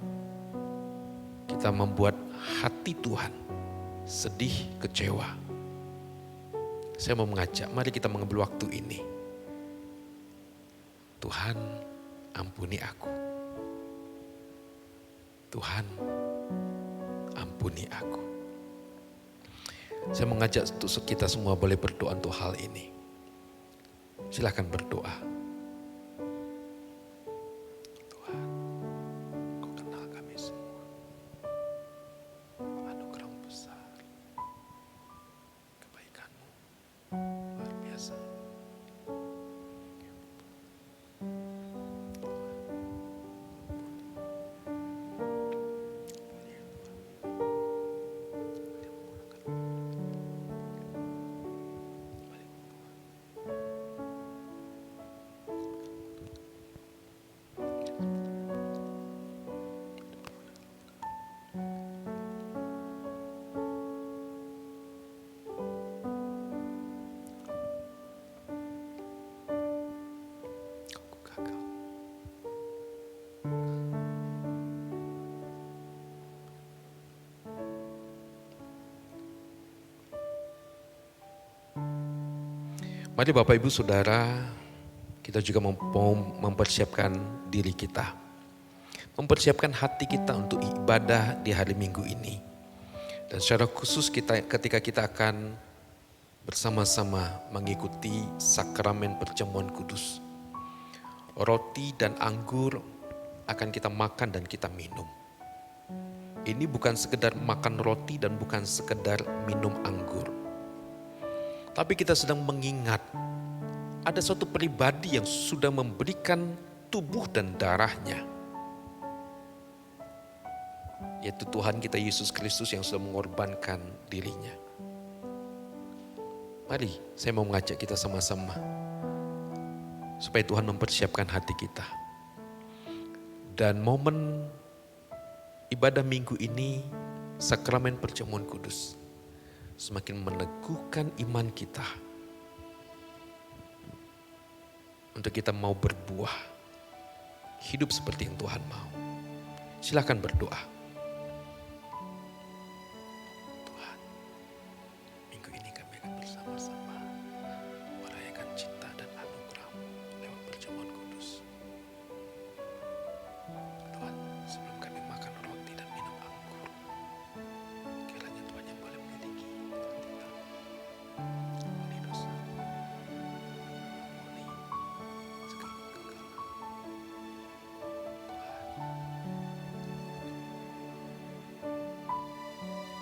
Kita membuat hati Tuhan sedih, kecewa. Saya mau mengajak, mari kita mengambil waktu ini. Tuhan, ampuni aku. Tuhan, ampuni aku. Saya mengajak untuk kita semua boleh berdoa untuk hal ini. Silakan berdoa. Tuhan, Kau kenal kami semua. Anugerah-Mu besar. Kebaikan-Mu luar biasa. Mari Bapak Ibu Saudara, kita juga mau mempersiapkan diri kita. Mempersiapkan hati kita untuk ibadah di hari Minggu ini. Dan secara khusus ketika kita akan bersama-sama mengikuti sakramen perjamuan kudus. Roti dan anggur akan kita makan dan kita minum. Ini bukan sekedar makan roti dan bukan sekedar minum anggur. Tapi kita sedang mengingat ada suatu pribadi yang sudah memberikan tubuh dan darahnya. Yaitu Tuhan kita Yesus Kristus yang sudah mengorbankan dirinya. Mari saya mau mengajak kita sama-sama. Supaya Tuhan mempersiapkan hati kita. Dan momen ibadah minggu ini, sakramen perjamuan kudus. Semakin meneguhkan iman kita. Untuk kita mau berbuah. Hidup seperti yang Tuhan mau. Silakan berdoa. Tuhan, minggu ini kami akan bersama-sama merayakan cinta dan anugerah-Mu lewat perjamuan kudus. Tuhan, sebelum kami makan roti dan minum anggur, kiranya Tuhan yang boleh memiliki kita. Ampuni dosa, ampuni segala kegagalan.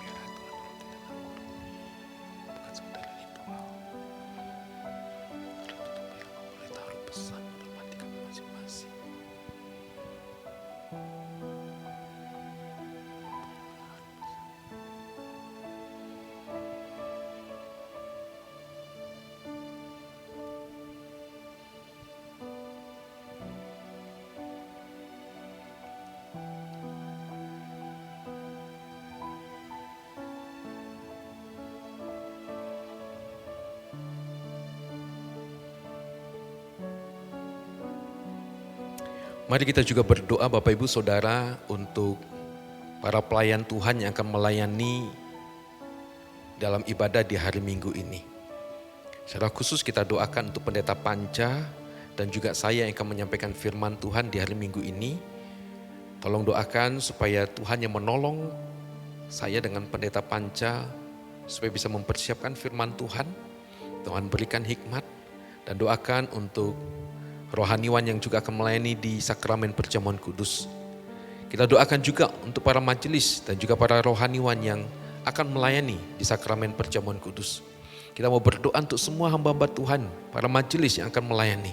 Biarlah Tuhan roti dan anggur bukan sekedar ritual. Tetapi biarlah boleh taruh pesan dalam hati kami masing-masing. Mari kita juga berdoa Bapak Ibu Saudara untuk para pelayan Tuhan yang akan melayani dalam ibadah di hari Minggu ini. Secara khusus kita doakan untuk Pendeta Panca dan juga saya yang akan menyampaikan firman Tuhan di hari Minggu ini. Tolong doakan supaya Tuhan yang menolong saya dengan Pendeta Panca supaya bisa mempersiapkan firman Tuhan. Tuhan berikan hikmat, dan doakan untuk rohaniwan yang juga akan melayani di sakramen perjamuan kudus. Kita doakan juga untuk para majelis dan juga para rohaniwan yang akan melayani di sakramen perjamuan kudus. Kita mau berdoa untuk semua hamba-hamba Tuhan, para majelis yang akan melayani.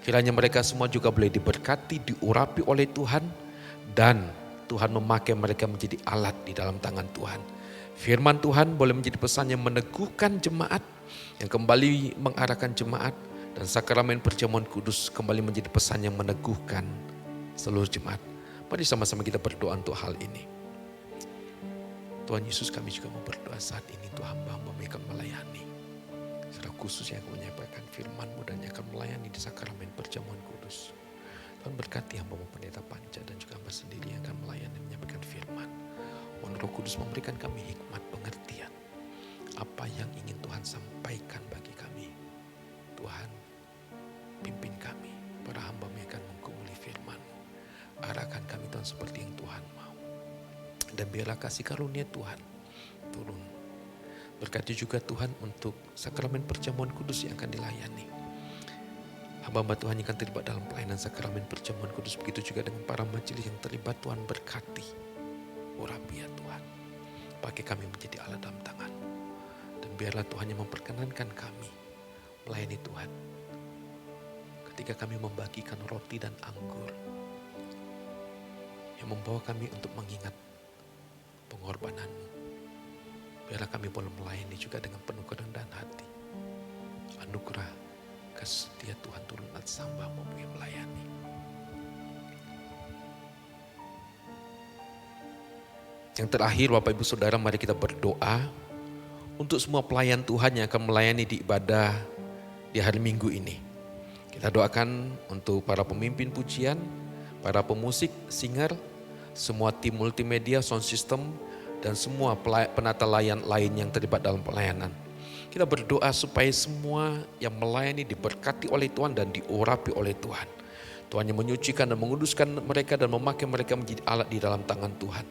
Kiranya mereka semua juga boleh diberkati, diurapi oleh Tuhan, dan Tuhan memakai mereka menjadi alat di dalam tangan Tuhan. Firman Tuhan boleh menjadi pesan yang meneguhkan jemaat, yang kembali mengarahkan jemaat, dan sakramen perjamuan kudus kembali menjadi pesan yang meneguhkan seluruh jemaat. Mari sama-sama kita berdoa untuk hal ini. Tuhan Yesus, kami juga mau berdoa saat ini untuk hamba-hamba yang akan melayani. Secara khusus yang akan menyampaikan firman-Mu dan yang akan melayani di sakramen perjamuan kudus. Tuhan berkati hamba-Mu Pendeta Panca dan juga hamba sendiri yang akan melayani dan menyampaikan firman. Mohon Roh Kudus memberikan kami hikmat pengertian. Apa yang ingin Tuhan sampaikan bagi kami. Tuhan, pimpin kami, para hamba-Mu yang akan mengkumuli firman-Mu. Arahkan kami Tuhan seperti yang Tuhan mau. Dan biarlah kasih karunia Tuhan turun. Berkati juga Tuhan untuk sakramen perjamuan kudus yang akan dilayani. Hamba-hamba Tuhan yang akan terlibat dalam pelayanan sakramen perjamuan kudus. Begitu juga dengan para majelis yang terlibat, Tuhan berkati. Urapi ya Tuhan. Pakai kami menjadi alat dalam tangan-Mu. Dan biarlah Tuhan yang memperkenankan kami melayani Tuhan. Ketika kami membagikan roti dan anggur. Yang membawa kami untuk mengingat pengorbanan-Mu. Biarlah kami boleh melayani juga dengan penuh kerendahan hati. Anugerah kasih setia Tuhan turun atas hamba-Mu yang melayani. Yang terakhir Bapak Ibu Saudara, mari kita berdoa untuk semua pelayan Tuhan yang akan melayani di ibadah di hari Minggu ini. Kita doakan untuk para pemimpin pujian, para pemusik, singer, semua tim multimedia, sound system, dan semua penata layan lain yang terlibat dalam pelayanan. Kita berdoa supaya semua yang melayani diberkati oleh Tuhan dan diurapi oleh Tuhan. Tuhan yang menyucikan dan menguduskan mereka dan memakai mereka menjadi alat di dalam tangan Tuhan.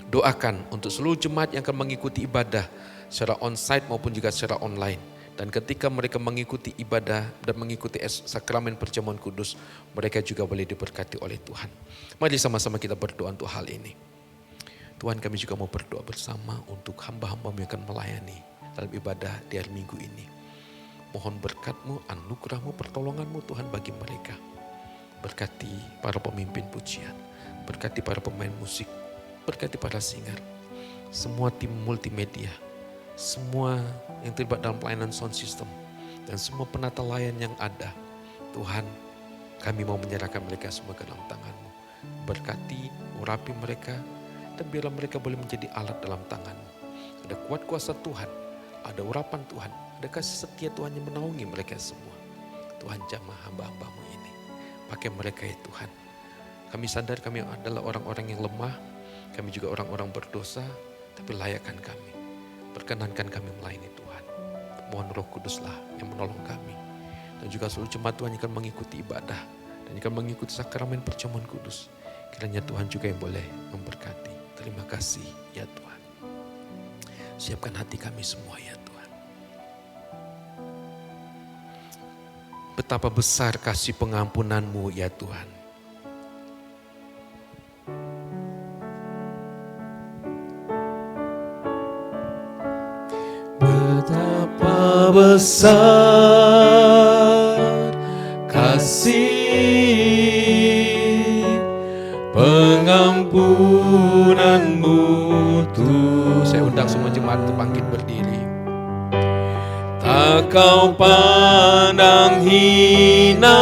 Doakan untuk seluruh jemaat yang akan mengikuti ibadah secara on-site maupun juga secara online. Dan ketika mereka mengikuti ibadah dan mengikuti sakramen perjamuan kudus, mereka juga boleh diberkati oleh Tuhan. Mari sama-sama kita berdoa untuk hal ini. Tuhan, kami juga mau berdoa bersama untuk hamba-hamba yang akan melayani dalam ibadah di hari Minggu ini. Mohon berkat-Mu, anugerah-Mu, pertolongan-Mu Tuhan bagi mereka. Berkati para pemimpin pujian, berkati para pemain musik, berkati para singer, semua tim multimedia, semua yang terlibat dalam pelayanan sound system, dan semua penata layan yang ada. Tuhan, kami mau menyerahkan mereka semua ke dalam tangan-Mu. Berkati, urapi mereka, dan biarlah mereka boleh menjadi alat dalam tangan-Mu. Ada kuat kuasa Tuhan, ada urapan Tuhan, ada kasih setia Tuhan yang menaungi mereka semua. Tuhan, jamah hamba-hamba-Mu ini. Pakai mereka ya Tuhan. Kami sadar kami adalah orang-orang yang lemah, kami juga orang-orang berdosa, tapi layakkan kami. Perkenankan kami melayani Tuhan. Mohon Roh Kuduslah yang menolong kami. Dan juga seluruh jemaat Tuhan yang akan mengikuti ibadah. Dan yang akan mengikuti sakramen perjamuan kudus. Kiranya Tuhan juga yang boleh memberkati. Terima kasih ya Tuhan. Siapkan hati kami semua ya Tuhan. Betapa besar kasih pengampunan-Mu ya Tuhan. Betapa besar kasih pengampunan-Mu Tuhan. Saya undang semua jemaat untuk bangkit berdiri. Tak Kau pandang hina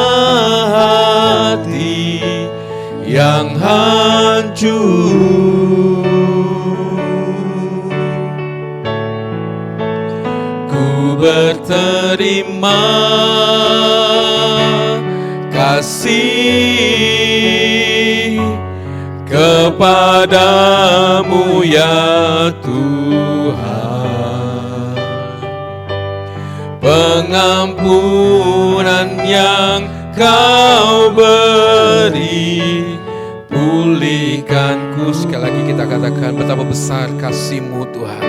hati yang hancur. Berterima kasih kepadamu ya Tuhan. Pengampunan yang Kau beri, pulihkanku. Sekali lagi kita katakan betapa besar kasih-Mu Tuhan.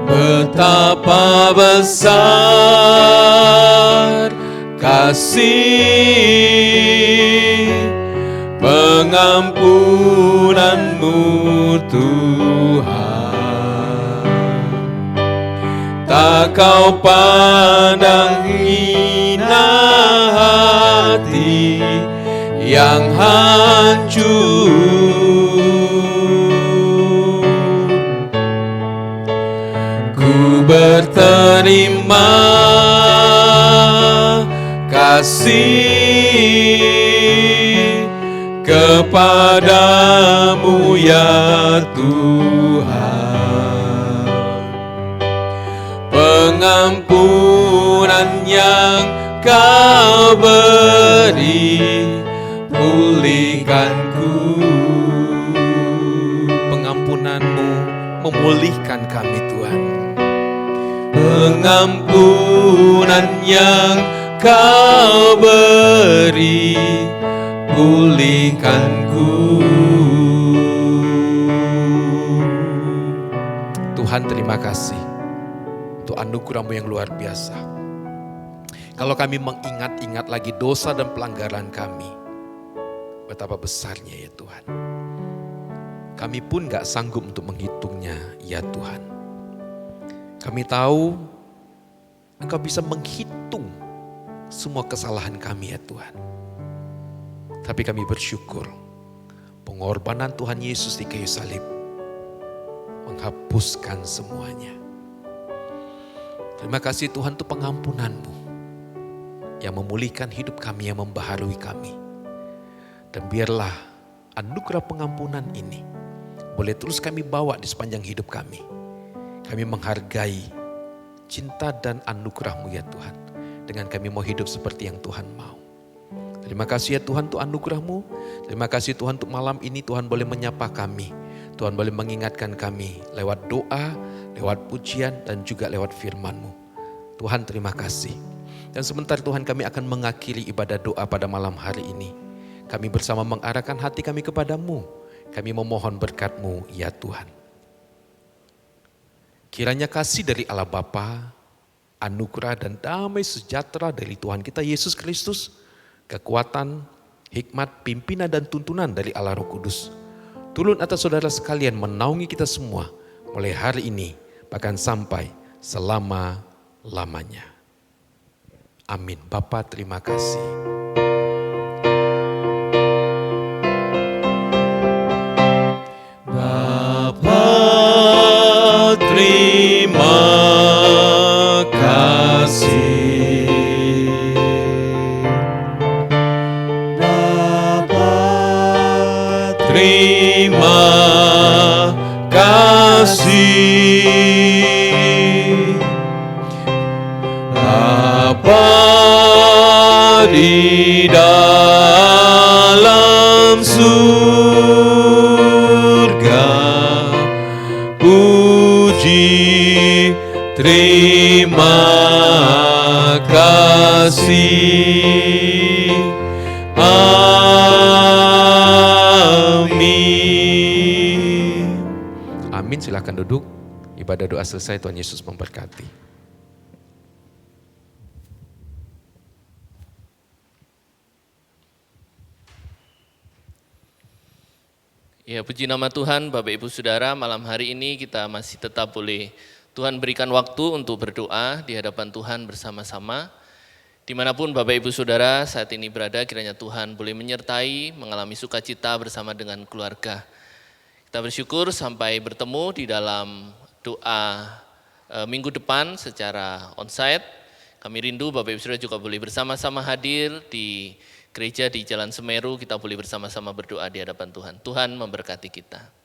Betapa besar kasih pengampunan-Mu Tuhan. Tak Kau pandang hina hati yang hancur. Ku berterima kasih kepadamu ya Tuhan. Pengampunan yang Kau beri, pulihkanku. Pengampunan-Mu memulihkan kami Tuhan. Pengampunan yang Kau beri, pulihkanku. Tuhan terima kasih untuk anugerah-Mu yang luar biasa. Kalau kami mengingat-ingat lagi dosa dan pelanggaran kami, betapa besarnya ya Tuhan. Kami pun gak sanggup untuk menghitungnya ya Tuhan. Kami tahu Engkau bisa menghitung semua kesalahan kami ya Tuhan. Tapi kami bersyukur pengorbanan Tuhan Yesus di kayu salib menghapuskan semuanya. Terima kasih Tuhan untuk pengampunan-Mu yang memulihkan hidup kami, yang membaharui kami. Dan biarlah anugerah pengampunan ini boleh terus kami bawa di sepanjang hidup kami. Kami menghargai cinta dan anugerah-Mu ya Tuhan. Dengan kami mau hidup seperti yang Tuhan mau. Terima kasih ya Tuhan untuk anugerah-Mu. Terima kasih Tuhan untuk malam ini Tuhan boleh menyapa kami. Tuhan boleh mengingatkan kami lewat doa, lewat pujian dan juga lewat firman-Mu. Tuhan terima kasih. Dan sebentar Tuhan kami akan mengakhiri ibadah doa pada malam hari ini. Kami bersama mengarahkan hati kami kepadamu. Kami memohon berkat-Mu ya Tuhan. Kiranya kasih dari Allah Bapa, anugerah dan damai sejahtera dari Tuhan kita Yesus Kristus, kekuatan, hikmat, pimpinan dan tuntunan dari Allah Roh Kudus, turun atas saudara sekalian menaungi kita semua mulai hari ini bahkan sampai selama-lamanya. Amin. Bapa terima kasih. Bapa terima kasih. Bapa terima kasih. Bapa di dalam surga, puji terima kasih. Amin. Amin, silakan duduk. Ibadah doa selesai, Tuhan Yesus memberkati. Ya, puji nama Tuhan, Bapak Ibu Saudara, malam hari ini kita masih tetap boleh Tuhan berikan waktu untuk berdoa di hadapan Tuhan bersama-sama. Dimanapun Bapak Ibu Saudara saat ini berada, kiranya Tuhan boleh menyertai, mengalami sukacita bersama dengan keluarga. Kita bersyukur sampai bertemu di dalam doa minggu depan secara onsite. Kami rindu Bapak Ibu Saudara juga boleh bersama-sama hadir di gereja di Jalan Semeru, kita boleh bersama-sama berdoa di hadapan Tuhan. Tuhan memberkati kita.